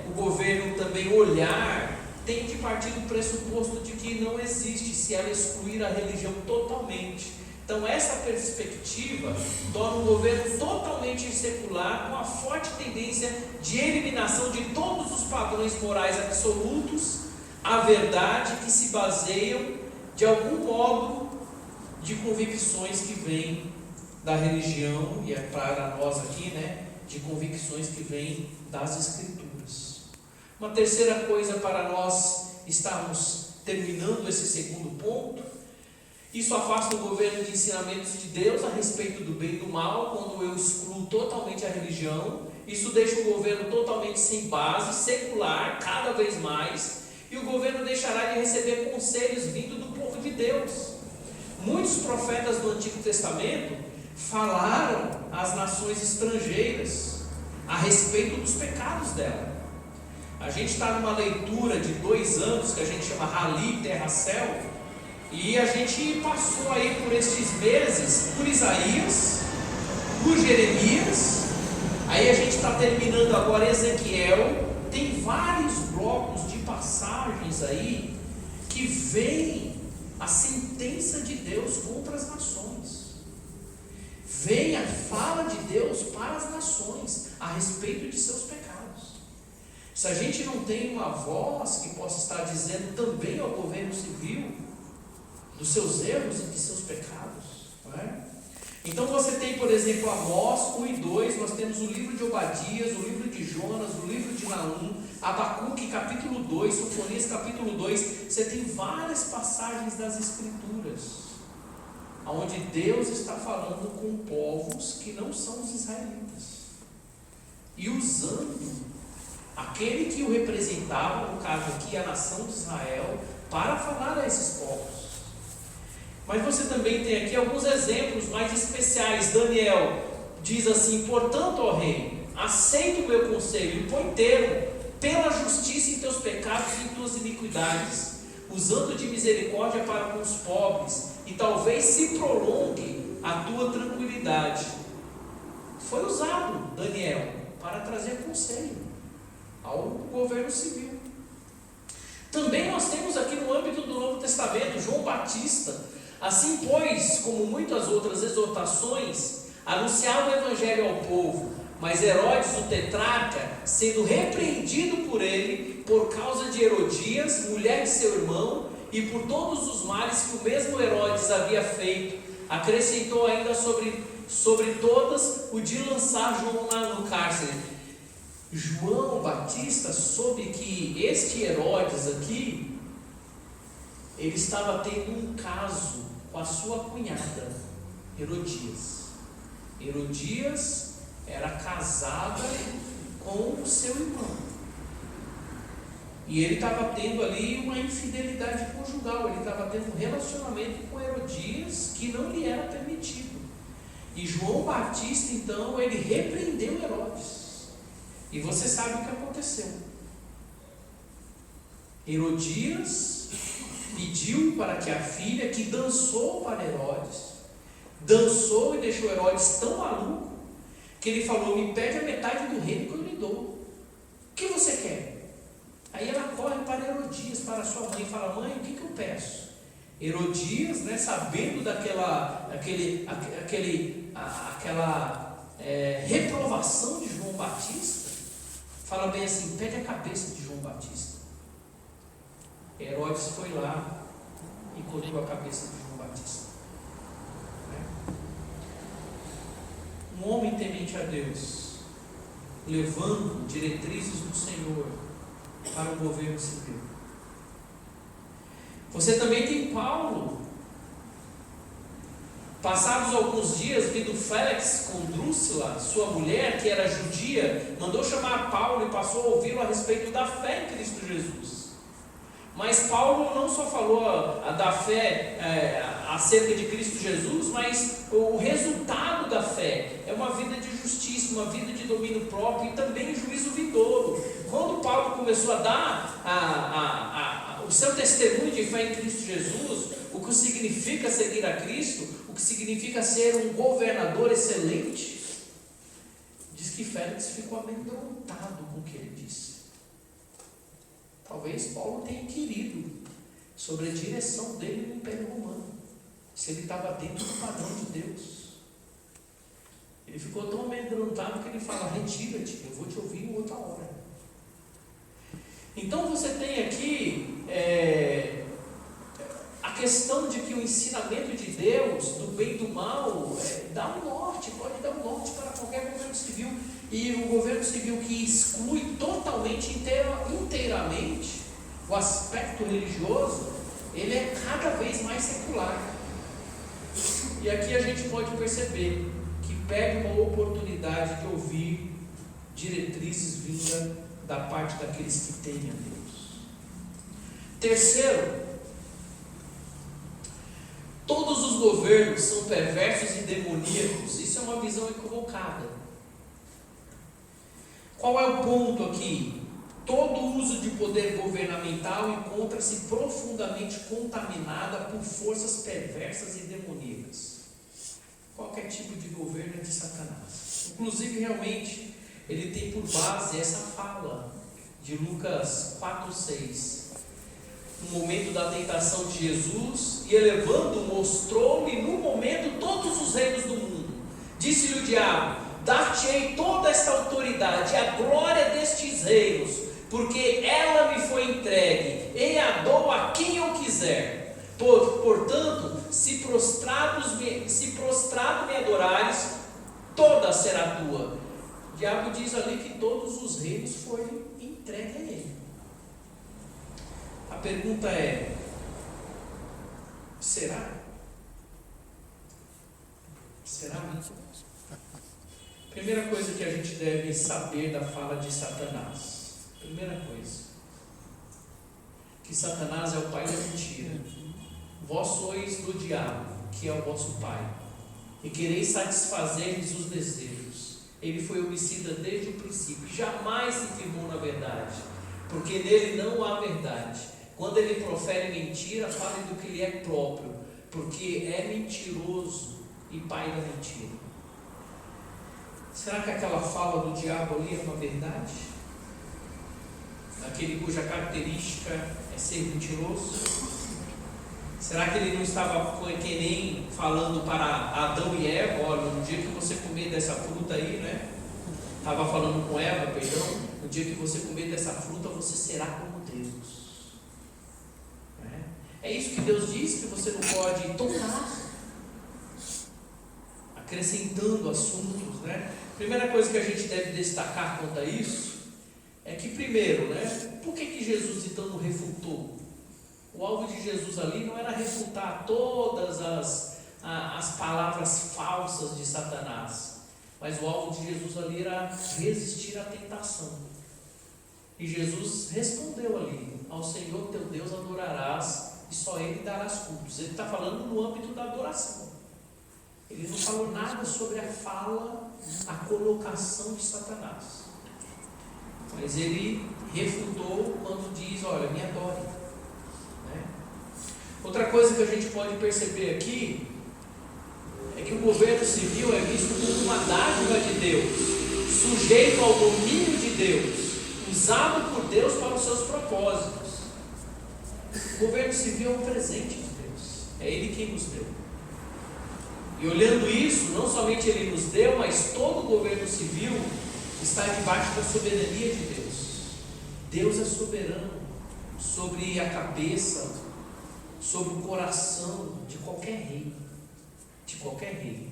o governo também olhar, tem de partir do pressuposto de que não existe, se ela excluir a religião totalmente. Então essa perspectiva torna o governo totalmente secular, com a forte tendência de eliminação de todos os padrões morais absolutos, a verdade que se baseiam de algum modo, de convicções que vêm da religião, e é para nós aqui, de convicções que vêm das Escrituras. Uma terceira coisa para nós estarmos terminando esse segundo ponto: isso afasta o governo de ensinamentos de Deus a respeito do bem e do mal, quando eu excluo totalmente a religião. Isso deixa o governo totalmente sem base, secular, cada vez mais, e o governo deixará de receber conselhos vindos do povo de Deus. Muitos profetas do Antigo Testamento falaram às nações estrangeiras a respeito dos pecados dela. A gente está numa leitura de 2 anos que a gente chama Rali Terra-Céu, e a gente passou aí por estes meses por Isaías, por Jeremias, aí a gente está terminando agora Ezequiel. Tem vários blocos de passagens aí que vem a sentença de Deus contra as nações, vem a fala de Deus para as nações a respeito de seus pecados. Se a gente não tem uma voz que possa estar dizendo também ao governo civil dos seus erros e de seus pecados, não é? Então você tem, por exemplo, Amós 1 e 2, nós temos o livro de Obadias, o livro de Jonas, o livro de Naum, Abacuque capítulo 2, Sofonias capítulo 2, você tem várias passagens das Escrituras, onde Deus está falando com povos que não são os israelitas, e usando aquele que o representava, no caso aqui a nação de Israel, para falar a esses povos. Mas você também tem aqui alguns exemplos mais especiais. Daniel diz assim: portanto, ó rei, aceita o meu conselho e põe termo pela justiça em teus pecados e em tuas iniquidades, usando de misericórdia para com os pobres, e talvez se prolongue a tua tranquilidade. Foi usado Daniel para trazer conselho ao governo civil. Também nós temos aqui no âmbito do Novo Testamento João Batista. Assim, pois, como muitas outras exortações, anunciava o evangelho ao povo, mas Herodes, o tetrarca, sendo repreendido por ele, por causa de Herodias, mulher de seu irmão, e por todos os males que o mesmo Herodes havia feito, acrescentou ainda sobre todas o de lançar João no cárcere. João Batista soube que este Herodes aqui, ele estava tendo um caso com a sua cunhada, Herodias. Herodias era casada com o seu irmão, e ele estava tendo ali uma infidelidade conjugal, ele estava tendo um relacionamento com Herodias que não lhe era permitido. E João Batista, então, ele repreendeu Herodes. E você sabe o que aconteceu. Herodias pediu para que a filha, que dançou para Herodes, dançou e deixou Herodes tão maluco, que ele falou: me pede a metade do reino que eu lhe dou. O que você quer? Aí ela corre para Herodias, para sua mãe, e fala: mãe, o que eu peço? Herodias, sabendo daquela reprovação de João Batista, fala bem assim: pede a cabeça de João Batista. Herodes foi lá e colheu a cabeça de João Batista. Um homem temente a Deus, levando diretrizes do Senhor para o governo civil. Você também tem Paulo. Passados alguns dias, vindo Félix com Drúxila, sua mulher, que era judia, mandou chamar Paulo e passou a ouvi-lo a respeito da fé em Cristo Jesus. Mas Paulo não só falou da fé acerca de Cristo Jesus, mas o resultado da fé é uma vida de justiça, uma vida de domínio próprio e também juízo vindouro. Quando Paulo começou a dar o seu testemunho de fé em Cristo Jesus, o que significa seguir a Cristo, o que significa ser um governador excelente, diz que Félix ficou amedrontado com o que ele disse. Talvez Paulo tenha inquirido sobre a direção dele no Império Romano, se ele estava dentro do padrão de Deus. Ele ficou tão amedrontado que ele fala: retira-te, eu vou te ouvir em outra hora. Então você tem aqui questão de que o ensinamento de Deus, do bem e do mal, dá um norte, pode dar um norte para qualquer governo civil. E o governo civil que exclui totalmente, inteiramente, o aspecto religioso, ele é cada vez mais secular. E aqui a gente pode perceber que perde uma oportunidade de ouvir diretrizes vindas da parte daqueles que temem a Deus. Terceiro, todos os governos são perversos e demoníacos. Isso é uma visão equivocada. Qual é o ponto aqui? Todo uso de poder governamental encontra-se profundamente contaminada por forças perversas e demoníacas. Qualquer tipo de governo é de Satanás. Inclusive, realmente, ele tem por base essa fala de Lucas 4:6. No momento da tentação de Jesus, e elevando, mostrou-lhe no momento todos os reinos do mundo. Disse-lhe o diabo: dar-te-ei toda esta autoridade, a glória destes reinos, porque ela me foi entregue, e a dou a quem eu quiser. Portanto, se prostrado me adorares, toda será tua. O diabo diz ali que todos os reinos foram entregues a ele. A pergunta é: será? Será? Primeira coisa que a gente deve saber da fala de Satanás. Primeira coisa, que Satanás é o pai da mentira. Vós sois do diabo, que é o vosso pai, e quereis satisfazer-lhes os desejos. Ele foi homicida desde o princípio, jamais se firmou na verdade, porque nele não há verdade. Quando ele profere mentira, fale do que lhe é próprio, porque é mentiroso e pai da mentira. Será que aquela fala do diabo ali é uma verdade? Aquele cuja característica é ser mentiroso? Será que ele não estava que nem falando para Adão e Eva: olha, no dia que você comer dessa fruta aí, né? Estava falando com Eva, perdão, no dia que você comer dessa fruta, você será como Deus. É isso que Deus diz, que você não pode tocar, acrescentando assuntos, né? Primeira coisa que a gente deve destacar quanto a isso é que, primeiro, né, por que Jesus então não refutou? O alvo de Jesus ali não era refutar todas as palavras falsas de Satanás, mas o alvo de Jesus ali era resistir à tentação. E Jesus respondeu ali: ao Senhor teu Deus adorarás e só Ele darás cultos. Ele está falando no âmbito da adoração. Ele não falou nada sobre a fala, a colocação de Satanás. Mas ele refutou quando diz: olha, me adore. Né? Outra coisa que a gente pode perceber aqui é que o governo civil é visto como uma dádiva de Deus, sujeito ao domínio de Deus, usado por Deus para os seus propósitos. O governo civil é um presente de Deus, é Ele quem nos deu. E olhando isso, não somente Ele nos deu, mas todo o governo civil está debaixo da soberania de Deus. Deus é soberano sobre a cabeça, sobre o coração de qualquer rei. De qualquer rei.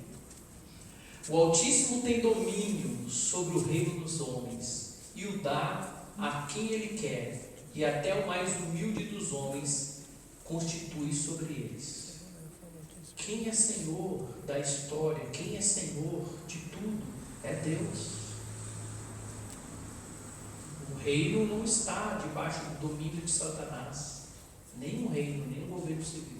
O Altíssimo tem domínio sobre o reino dos homens e o dá a quem Ele quer, e até o mais humilde dos homens constitui sobre eles. Quem é Senhor da história, quem é Senhor de tudo, é Deus. O reino não está debaixo do domínio de Satanás, nem o reino, nem o governo civil.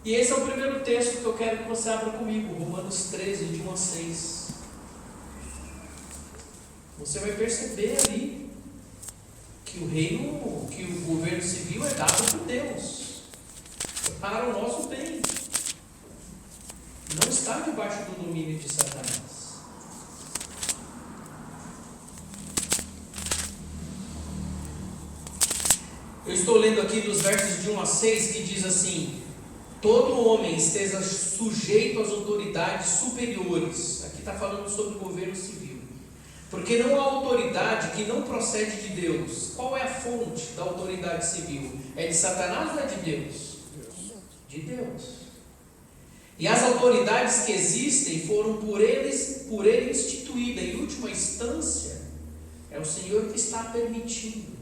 E esse é o primeiro texto que eu quero que você abra comigo, Romanos 13, de 1 a 6. Você vai perceber ali que o reino, que o governo civil é dado por Deus para o nosso bem. Não está debaixo do domínio de Satanás. Eu estou lendo aqui dos versos de 1 a 6 que diz assim: todo homem esteja sujeito às autoridades superiores. Aqui está falando sobre o governo civil. Porque não há autoridade que não procede de Deus. Qual é a fonte da autoridade civil? É de Satanás ou é de Deus? De Deus. E as autoridades que existem foram por ele instituídas. Em última instância, é o Senhor que está permitindo.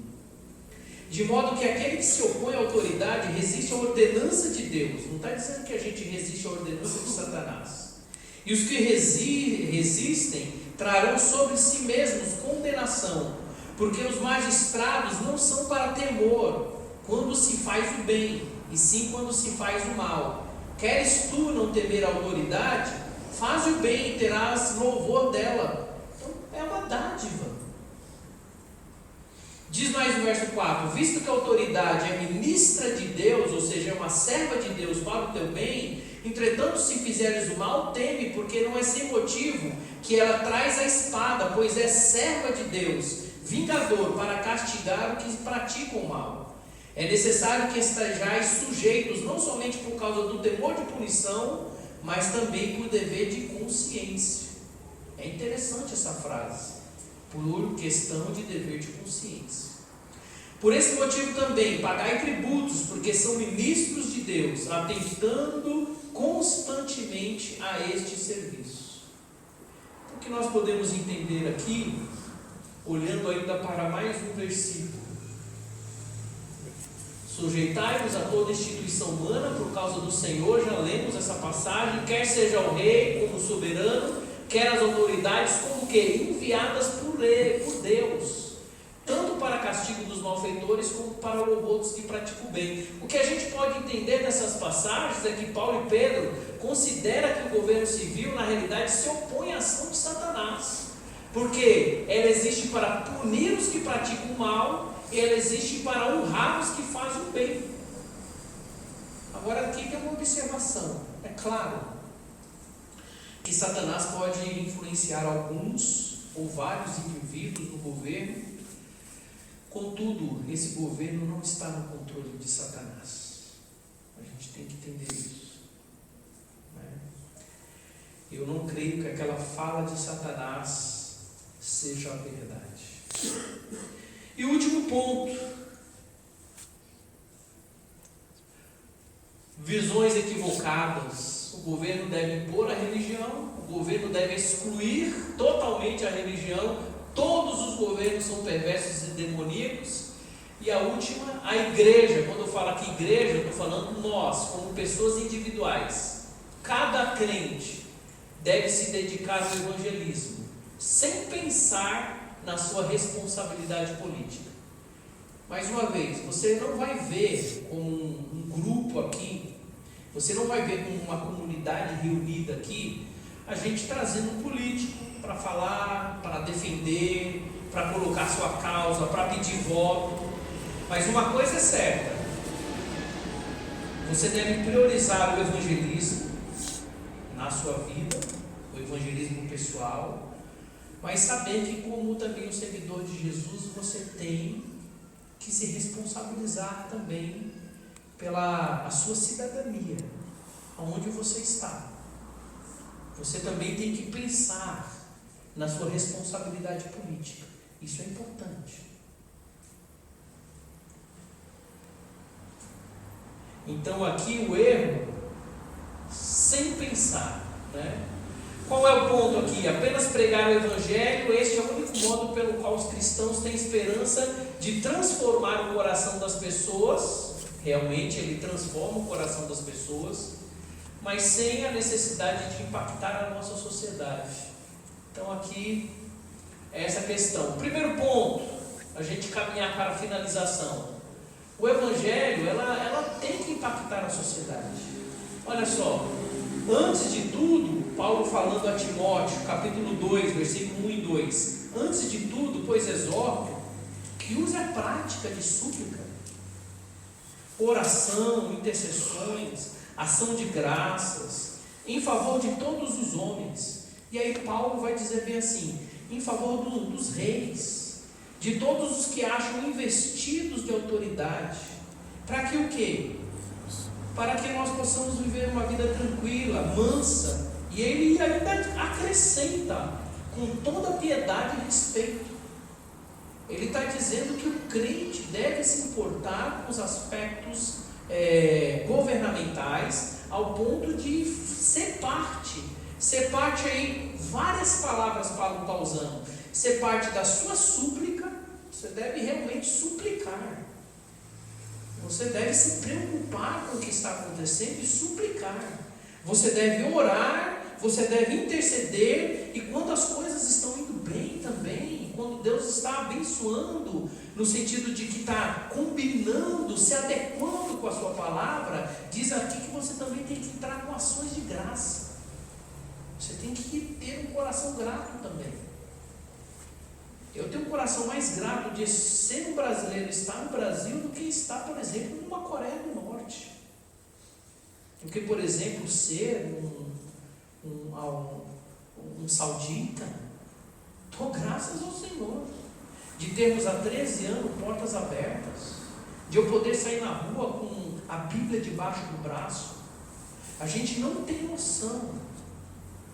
De modo que aquele que se opõe à autoridade resiste à ordenança de Deus. Não está dizendo que a gente resiste à ordenança de Satanás. E os que resistem trarão sobre si mesmos condenação, porque os magistrados não são para temor quando se faz o bem, e sim quando se faz o mal. Queres tu não temer a autoridade? Faz o bem e terás louvor dela. Então é uma dádiva. Diz mais no verso 4: visto que a autoridade é ministra de Deus, ou seja, é uma serva de Deus para o teu bem, entretanto, se fizeres o mal, teme, porque não é sem motivo que ela traz a espada, pois é serva de Deus, vingador para castigar os que praticam o mal. É necessário que estejais sujeitos, não somente por causa do temor de punição, mas também por dever de consciência. É interessante essa frase, por questão de dever de consciência. Por esse motivo também, pagai tributos, porque são ministros de Deus, atentando constantemente a este serviço. O que nós podemos entender aqui, olhando ainda para mais um versículo: sujeitai-vos a toda instituição humana por causa do Senhor. Já lemos essa passagem. Quer seja o rei como soberano, quer as autoridades como que enviadas por ele, por Deus, tanto para castigo dos malfeitores como para o louvor dos que praticam o bem. O que a gente pode entender dessas passagens é que Paulo e Pedro consideram que o governo civil na realidade se opõe à ação de Satanás, porque ela existe para punir os que praticam o mal e ela existe para honrar os que fazem o bem. Agora aqui tem uma observação. É claro que Satanás pode influenciar alguns ou vários indivíduos no governo. Contudo, esse governo não está no controle de Satanás. A gente tem que entender isso, né? Eu não creio que aquela fala de Satanás seja a verdade. E o último ponto: visões equivocadas. O governo deve impor a religião, o governo deve excluir totalmente a religião. Todos os governos são perversos e demoníacos. E a última, a igreja. Quando eu falo aqui igreja, eu estou falando nós, como pessoas individuais. Cada crente deve se dedicar ao evangelismo, sem pensar na sua responsabilidade política. Mais uma vez, você não vai ver como um grupo aqui, você não vai ver como uma comunidade reunida aqui, a gente trazendo um político para falar, para defender, para colocar sua causa, para pedir voto. Mas uma coisa é certa: você deve priorizar o evangelismo na sua vida, o evangelismo pessoal, mas saber que, como também o seguidor de Jesus, você tem que se responsabilizar também pela a sua cidadania, aonde você está. Você também tem que pensar na sua responsabilidade política. Isso é importante. Então aqui o erro, sem pensar, né? Qual é o ponto aqui? Apenas pregar o evangelho. Este é o único modo pelo qual os cristãos têm esperança de transformar o coração das pessoas. Realmente ele transforma o coração das pessoas, mas sem a necessidade de impactar a nossa sociedade. Então aqui é essa questão. Primeiro ponto, a gente caminhar para a finalização. O evangelho, ela tem que impactar a sociedade. Olha só, antes de tudo, Paulo falando a Timóteo, capítulo 2, versículo 1 e 2. Antes de tudo, pois exorto, que use a prática de súplica, oração, intercessões, ação de graças, em favor de todos os homens. E aí Paulo vai dizer bem assim: em favor dos reis, de todos os que acham investidos de autoridade. Para que o quê? Para que nós possamos viver uma vida tranquila, mansa. E ele ainda acrescenta: com toda piedade e respeito. Ele está dizendo que o crente deve se importar com os aspectos governamentais, ao ponto de ser parte. Ser parte aí, várias palavras Paulo está usando. Ser parte da sua súplica, você deve realmente suplicar. Você deve se preocupar com o que está acontecendo e suplicar. Você deve orar, você deve interceder, e quando as coisas estão indo bem também, quando Deus está abençoando, no sentido de que está combinando, se adequando com a sua palavra, diz aqui que você também tem que entrar com ações de graça. Você tem que ter um coração grato também. Eu tenho um coração mais grato de ser um brasileiro, estar no Brasil, do que estar, por exemplo, numa Coreia do Norte. Do que, por exemplo, ser um saudita. Dou graças ao Senhor de termos há 13 anos portas abertas, de eu poder sair na rua com a Bíblia debaixo do braço. A gente não tem noção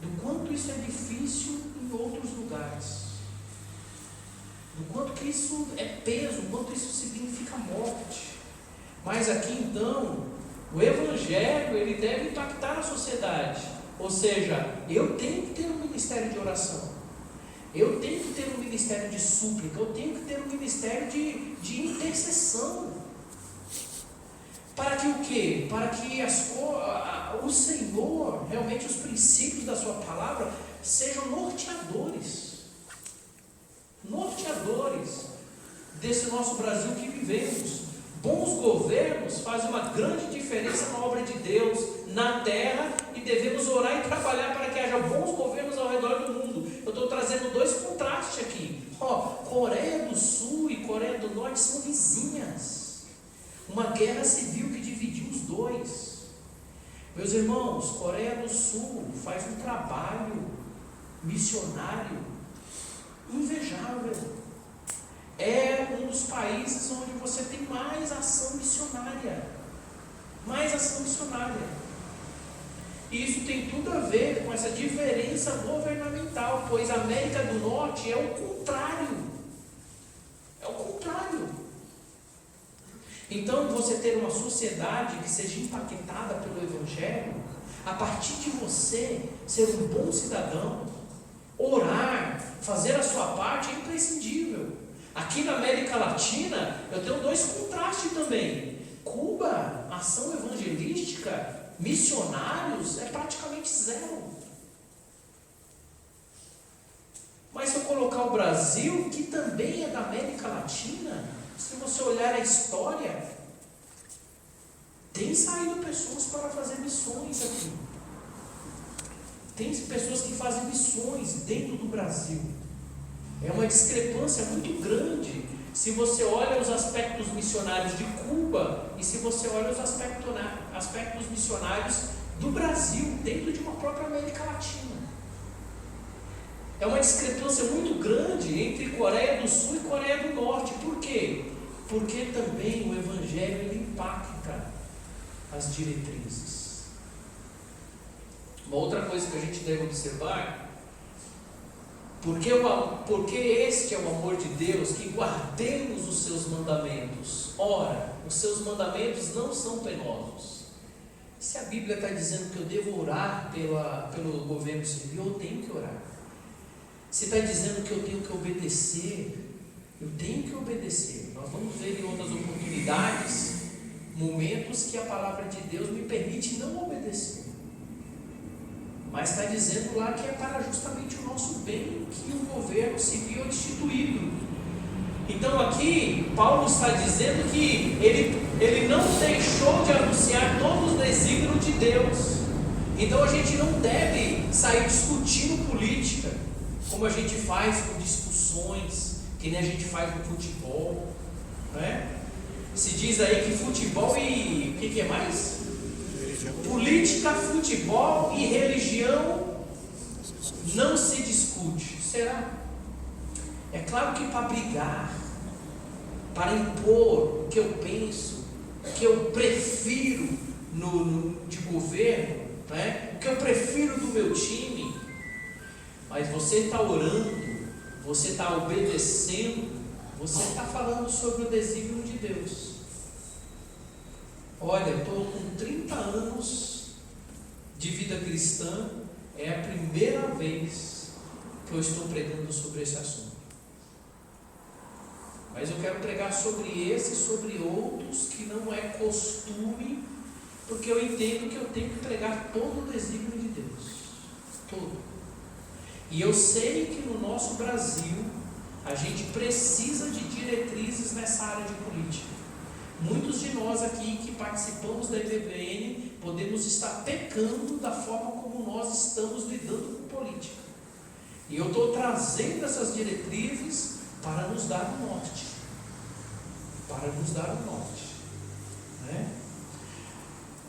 do quanto isso é difícil em outros lugares, do quanto que isso é peso, do quanto isso significa morte. Mas aqui então, o Evangelho, ele deve impactar a sociedade. Ou seja, eu tenho que ter um ministério de oração, eu tenho que ter um ministério de súplica, eu tenho que ter um ministério de intercessão. Para que o quê? Para que o Senhor, realmente os princípios da sua palavra, sejam norteadores desse nosso Brasil que vivemos. Bons governos fazem uma grande diferença na obra de Deus, na terra, e devemos orar e trabalhar para que haja bons governos ao redor do mundo. Eu estou trazendo dois contrastes aqui. Coreia do Sul e Coreia do Norte são vizinhas. Uma guerra civil que dividiu os dois. Meus irmãos, Coreia do Sul faz um trabalho missionário invejável. É um dos países onde você tem mais ação missionária. E isso tem tudo a ver com essa diferença governamental, pois a América do Norte é o contrário. Então, você ter uma sociedade que seja impactada pelo Evangelho, a partir de você ser um bom cidadão, orar, fazer a sua parte, é imprescindível. Aqui na América Latina, eu tenho dois contrastes também. Cuba, ação evangelística, missionários, é praticamente zero. Mas se eu colocar o Brasil, que também é da América Latina, se você olhar a história, tem saído pessoas para fazer missões aqui. Tem pessoas que fazem missões dentro do Brasil. É uma discrepância muito grande se você olha os aspectos missionários de Cuba e se você olha os aspectos missionários do Brasil, dentro de uma própria América Latina. É uma discrepância muito grande entre Coreia do Sul e Coreia do Norte. Por quê? Porque também o Evangelho ele impacta as diretrizes. Uma outra coisa que a gente deve observar, porque este é o amor de Deus, que guardemos os seus mandamentos. Ora, os seus mandamentos não são penosos. Se a Bíblia está dizendo que eu devo orar pelo governo civil, eu tenho que orar. Se está dizendo que eu tenho que obedecer, eu tenho que obedecer. Nós vamos ver em outras oportunidades, momentos que a palavra de Deus me permite não obedecer. Mas está dizendo lá que é para justamente o nosso bem que o governo civil é instituído. Então aqui, Paulo está dizendo que ele não deixou de anunciar todos os desígnios de Deus. Então a gente não deve sair discutindo política, como a gente faz com discussões, que nem a gente faz no futebol, né? Se diz aí que futebol e... o que é mais? Política, futebol e religião não se discute. Será? É claro que para brigar, para impor o que eu penso, o que eu prefiro de governo, né? O que eu prefiro do meu time, mas você está orando, você está obedecendo, você está falando sobre o desígnio de Deus. Olha, eu estou com 30 anos de vida cristã, é a primeira vez que eu estou pregando sobre esse assunto. Mas eu quero pregar sobre esse e sobre outros que não é costume, porque eu entendo que eu tenho que pregar todo o desígnio de Deus. Todo. E eu sei que no nosso Brasil a gente precisa de diretrizes nessa área de política. Muitos de nós aqui que participamos da IBBN podemos estar pecando da forma como nós estamos lidando com política. E eu estou trazendo essas diretrizes para nos dar o norte. Para nos dar o norte. Né?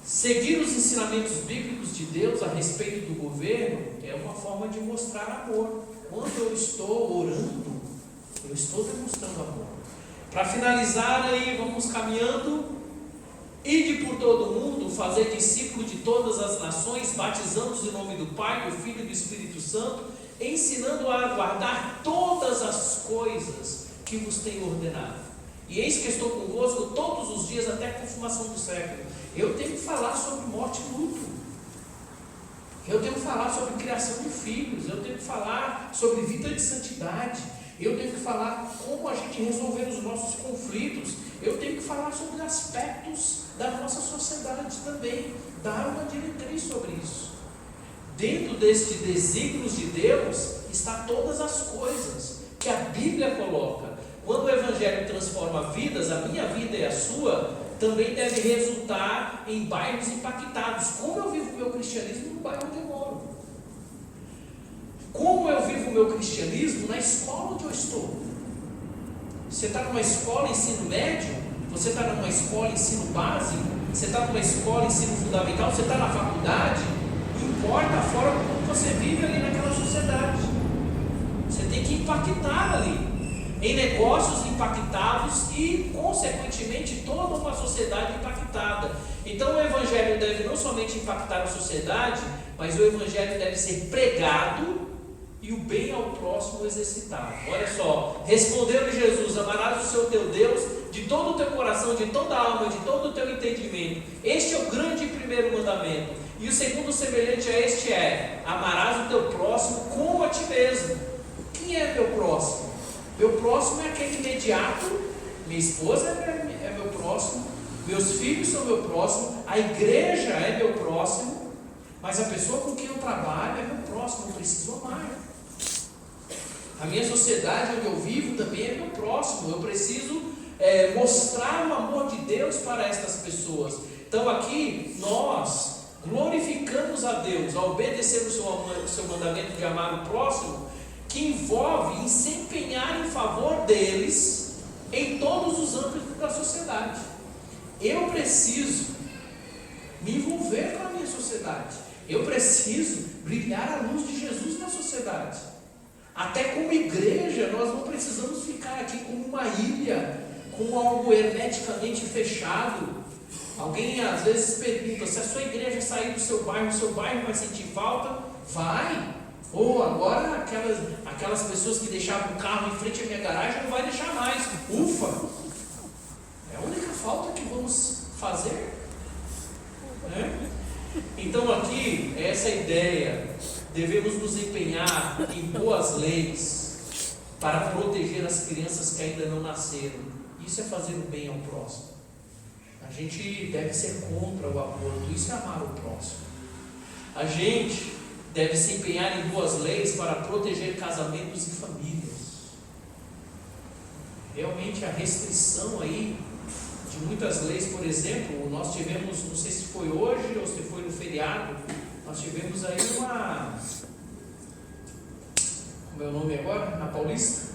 Seguir os ensinamentos bíblicos de Deus a respeito do governo é uma forma de mostrar amor. Quando eu estou orando, eu estou demonstrando amor. Para finalizar aí, vamos caminhando. Ide por todo mundo, fazer discípulos de todas as nações, batizando-os em nome do Pai, do Filho e do Espírito Santo, ensinando a guardar todas as coisas que vos tenho ordenado. E eis que estou convosco todos os dias até a consumação do século. Eu tenho que falar sobre morte e luto. Eu tenho que falar sobre criação de filhos. Eu tenho que falar sobre vida de santidade. Eu tenho que falar como a gente resolver os nossos conflitos. Eu tenho que falar sobre aspectos da nossa sociedade também. Dar uma diretriz sobre isso. Dentro deste desígnio de Deus está todas as coisas que a Bíblia coloca. Quando o Evangelho transforma vidas, a minha vida e a sua, também deve resultar em bairros impactados. Como eu vivo o meu cristianismo no bairro onde eu moro? Como eu vivo o meu cristianismo na escola onde eu estou? Você está numa escola ensino médio? Você está numa escola ensino básico? Você está numa escola ensino fundamental? Você está na faculdade? Importa a forma como você vive ali naquela sociedade. Você tem que impactar ali. Em negócios impactados e, consequentemente, toda uma sociedade impactada. Então, o Evangelho deve não somente impactar a sociedade, mas o Evangelho deve ser pregado e o bem ao próximo exercitado. Olha só, respondeu-lhe Jesus: amarás o seu teu Deus de todo o teu coração, de toda a alma, de todo o teu entendimento. Este é o grande e primeiro mandamento. E o segundo semelhante a este é: amarás o teu próximo como a ti mesmo. Quem é meu próximo? Meu próximo é aquele imediato. Minha esposa é meu próximo, meus filhos são meu próximo, a igreja é meu próximo, mas a pessoa com quem eu trabalho é meu próximo. Eu preciso amar. A minha sociedade onde eu vivo também é meu próximo. Eu preciso mostrar o amor de Deus para estas pessoas. Então aqui nós glorificamos a Deus ao obedecer o seu mandamento de amar o próximo, que envolve em se empenhar em favor deles em todos os âmbitos da sociedade. Eu preciso me envolver com a minha sociedade. Eu preciso brilhar a luz de Jesus na sociedade. Até como igreja, nós não precisamos ficar aqui como uma ilha, com algo hermeticamente fechado. Alguém às vezes pergunta: se a sua igreja sair do seu bairro vai sentir falta? Vai. Ou agora aquelas pessoas que deixavam o carro em frente à minha garagem não vai deixar mais. Ufa! É a única falta que vamos fazer. Né? Então aqui, essa ideia, devemos nos empenhar em boas leis para proteger as crianças que ainda não nasceram. Isso é fazer o bem ao próximo. A gente deve ser contra o aborto. Isso é amar o próximo. A gente deve se empenhar em boas leis para proteger casamentos e famílias. Realmente a restrição aí de muitas leis, por exemplo, nós tivemos, não sei se foi hoje ou se foi no feriado, nós tivemos aí uma, como é o nome agora? Na Paulista?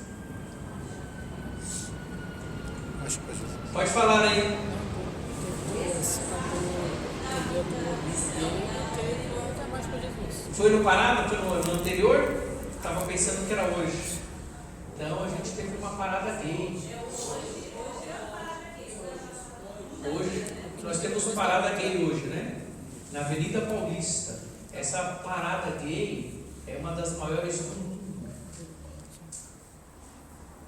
Pode falar aí. Foi no Parada? Foi no anterior? Estava pensando que era hoje. Então a gente teve uma parada gay. Hoje, nós temos uma parada gay hoje, né? Na Avenida Paulista. Essa parada gay, é uma das maiores do mundo.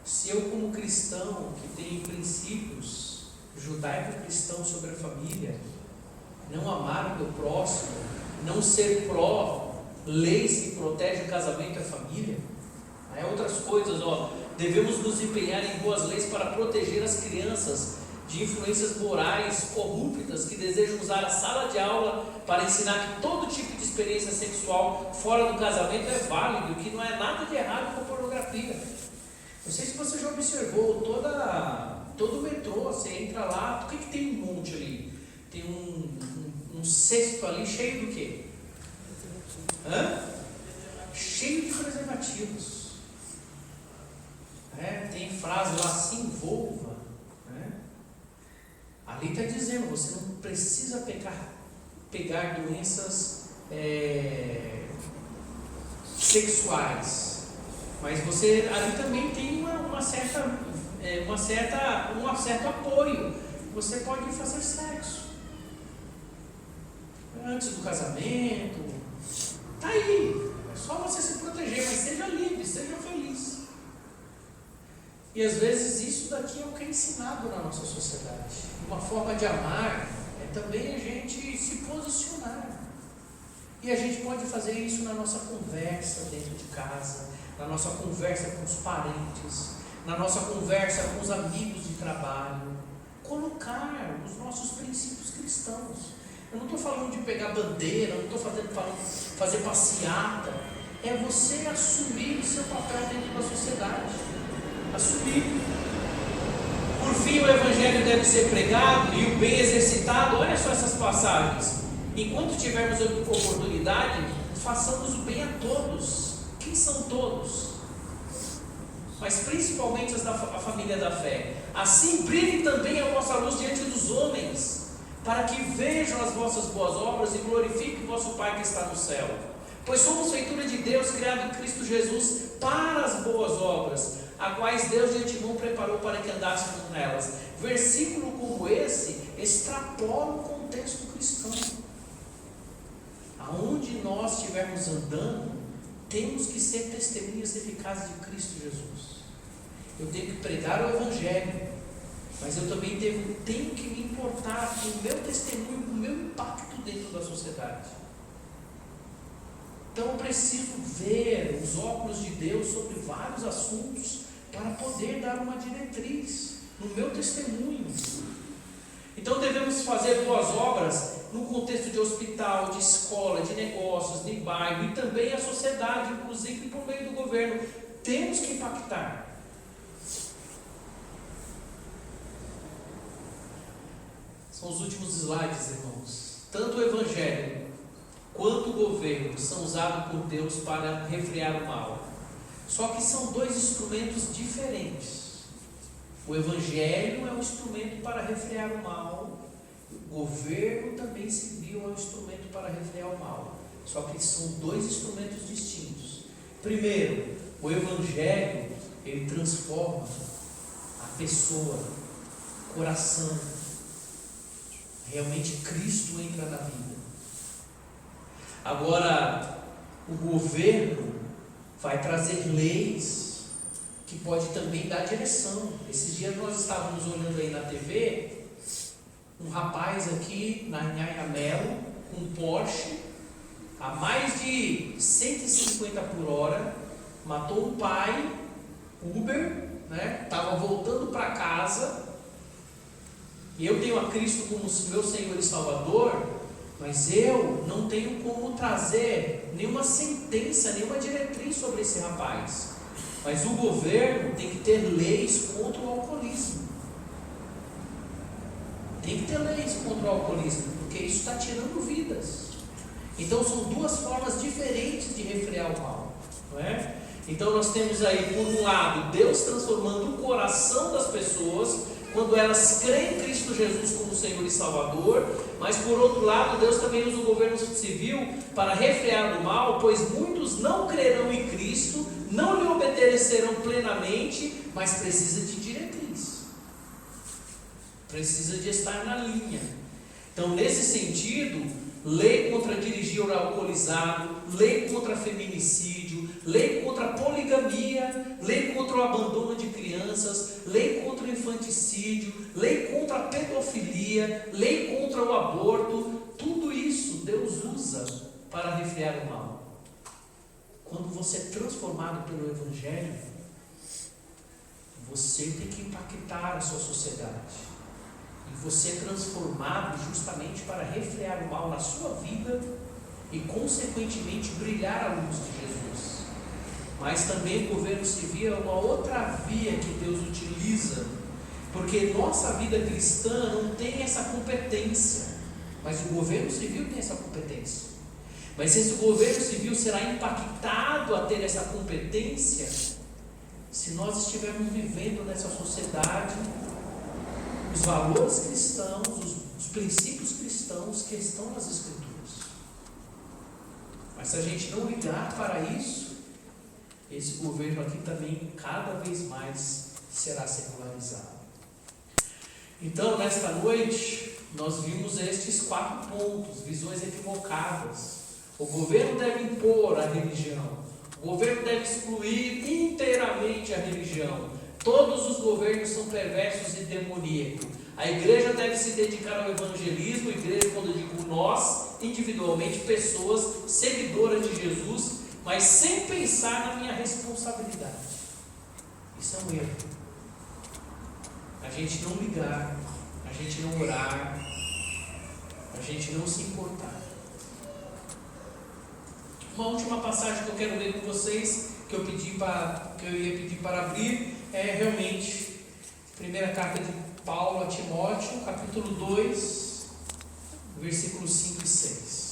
Se eu, como cristão, que tenho princípios judaico-cristãos sobre a família, não amar o meu próximo, não ser pró-leis que protegem o casamento e a família, aí outras coisas, devemos nos empenhar em boas leis para proteger as crianças de influências morais corruptas que desejam usar a sala de aula para ensinar que todo tipo de experiência sexual fora do casamento é válido, que não é nada de errado com pornografia. Não sei se você já observou, todo o metrô, você entra lá, o que tem um monte ali? Tem um cesto ali cheio do quê? Cheio de preservativos. Tem frase lá, se envolva. Ali está dizendo, você não precisa pegar doenças sexuais. Mas você ali também tem um certo apoio. Você pode fazer sexo antes do casamento. Está aí. É só você se proteger, mas seja livre, seja feliz. E às vezes isso daqui é o que é ensinado na nossa sociedade. Uma forma de amar é também a gente se posicionar. E a gente pode fazer isso na nossa conversa dentro de casa, na nossa conversa com os parentes, na nossa conversa com os amigos de trabalho. Colocar os nossos princípios cristãos. Eu não estou falando de pegar bandeira, não estou falando fazer passeata. É você assumir o seu papel dentro da sociedade. Assumir. Por fim, o Evangelho deve ser pregado e o bem exercitado. Olha só essas passagens. Enquanto tivermos a oportunidade, façamos o bem a todos. Quem são todos? Mas principalmente a família da fé. Assim brilhe também a vossa luz diante dos homens, para que vejam as vossas boas obras e glorifiquem o vosso Pai que está no céu. Pois somos feitura de Deus, criado em Cristo Jesus, para as boas obras, a quais Deus de antemão preparou para que andássemos nelas. Versículo como esse extrapola o contexto cristão. Aonde nós estivermos andando, temos que ser testemunhas eficazes de Cristo Jesus. Eu tenho que pregar o Evangelho, mas eu também tenho que me importar com o meu testemunho, com o meu impacto dentro da sociedade. Então eu preciso ver os óculos de Deus sobre vários assuntos para poder dar uma diretriz no meu testemunho. Então devemos fazer boas obras no contexto de hospital, de escola, de negócios, de bairro e também a sociedade, inclusive por meio do governo. Temos que impactar. São os últimos slides, irmãos. Tanto o Evangelho quanto o governo são usados por Deus para refrear o mal. Só que são dois instrumentos diferentes. O Evangelho é um instrumento para refrear o mal. O governo também civil é um instrumento para refrear o mal. Só que são dois instrumentos distintos. Primeiro, o Evangelho, ele transforma a pessoa, o coração. Realmente Cristo entra na vida. Agora, o governo vai trazer leis que pode também dar direção. Esses dias nós estávamos olhando aí na TV, um rapaz aqui na Anhanha Melo, com um Porsche, a mais de 150 por hora, matou um pai, Uber, estava voltando para casa, e eu tenho a Cristo como meu Senhor e Salvador, mas eu não tenho como trazer nenhuma sentença, nenhuma diretriz sobre esse rapaz. Mas o governo tem que ter leis contra o alcoolismo. Tem que ter leis contra o alcoolismo, porque isso está tirando vidas. Então são duas formas diferentes de refrear o mal, não é? Então nós temos aí, por um lado, Deus transformando o coração das pessoas quando elas creem em Cristo Jesus como Senhor e Salvador, mas por outro lado, Deus também usa o governo civil para refrear o mal, pois muitos não crerão em Cristo, não lhe obedecerão plenamente, mas precisa de diretriz, precisa de estar na linha. Então, nesse sentido, lei contra dirigir alcoolizado, lei contra feminicídio, lei contra poligamia, lei contra o abandono de crianças, lei contra o infanticídio, lei contra a pedofilia, lei contra o aborto. Tudo isso Deus usa para refrear o mal. Quando você é transformado pelo Evangelho, você tem que impactar a sua sociedade. E você é transformado justamente para refrear o mal na sua vida e, consequentemente, brilhar a luz de Jesus. Mas também o governo civil é uma outra via que Deus utiliza, porque nossa vida cristã não tem essa competência, mas o governo civil tem essa competência. Mas esse governo civil será impactado a ter essa competência se nós estivermos vivendo nessa sociedade os valores cristãos, os princípios cristãos que estão nas Escrituras. Mas se a gente não ligar para isso, esse governo aqui também cada vez mais será secularizado. Então, nesta noite, nós vimos estes 4 pontos, visões equivocadas. O governo deve impor a religião, o governo deve excluir inteiramente a religião. Todos os governos são perversos e demoníacos. A igreja deve se dedicar ao evangelismo. Igreja, quando eu digo nós, individualmente, pessoas seguidoras de Jesus, mas sem pensar na minha responsabilidade. Isso é um erro. A gente não ligar, a gente não orar, a gente não se importar. Uma última passagem que eu quero ler com vocês, que eu ia pedir para abrir, é realmente a primeira carta de Paulo a Timóteo, capítulo 2, versículos 5 e 6.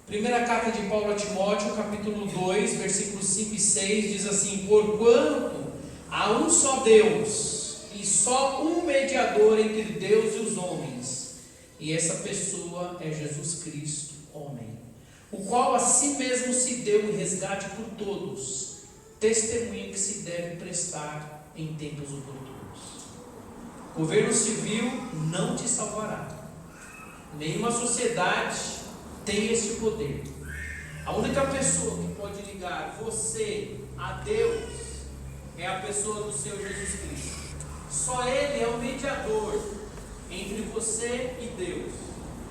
Primeira carta de Paulo a Timóteo, capítulo 2, versículos 5 e 6, diz assim: porquanto há um só Deus, e só um mediador entre Deus e os homens, e essa pessoa é Jesus Cristo, homem, o qual a si mesmo se deu em resgate por todos, testemunho que se deve prestar em tempos oportunos. Governo civil não te salvará. Nenhuma sociedade tem esse poder. A única pessoa que pode ligar você a Deus é a pessoa do Senhor Jesus Cristo. Só Ele é o mediador entre você e Deus.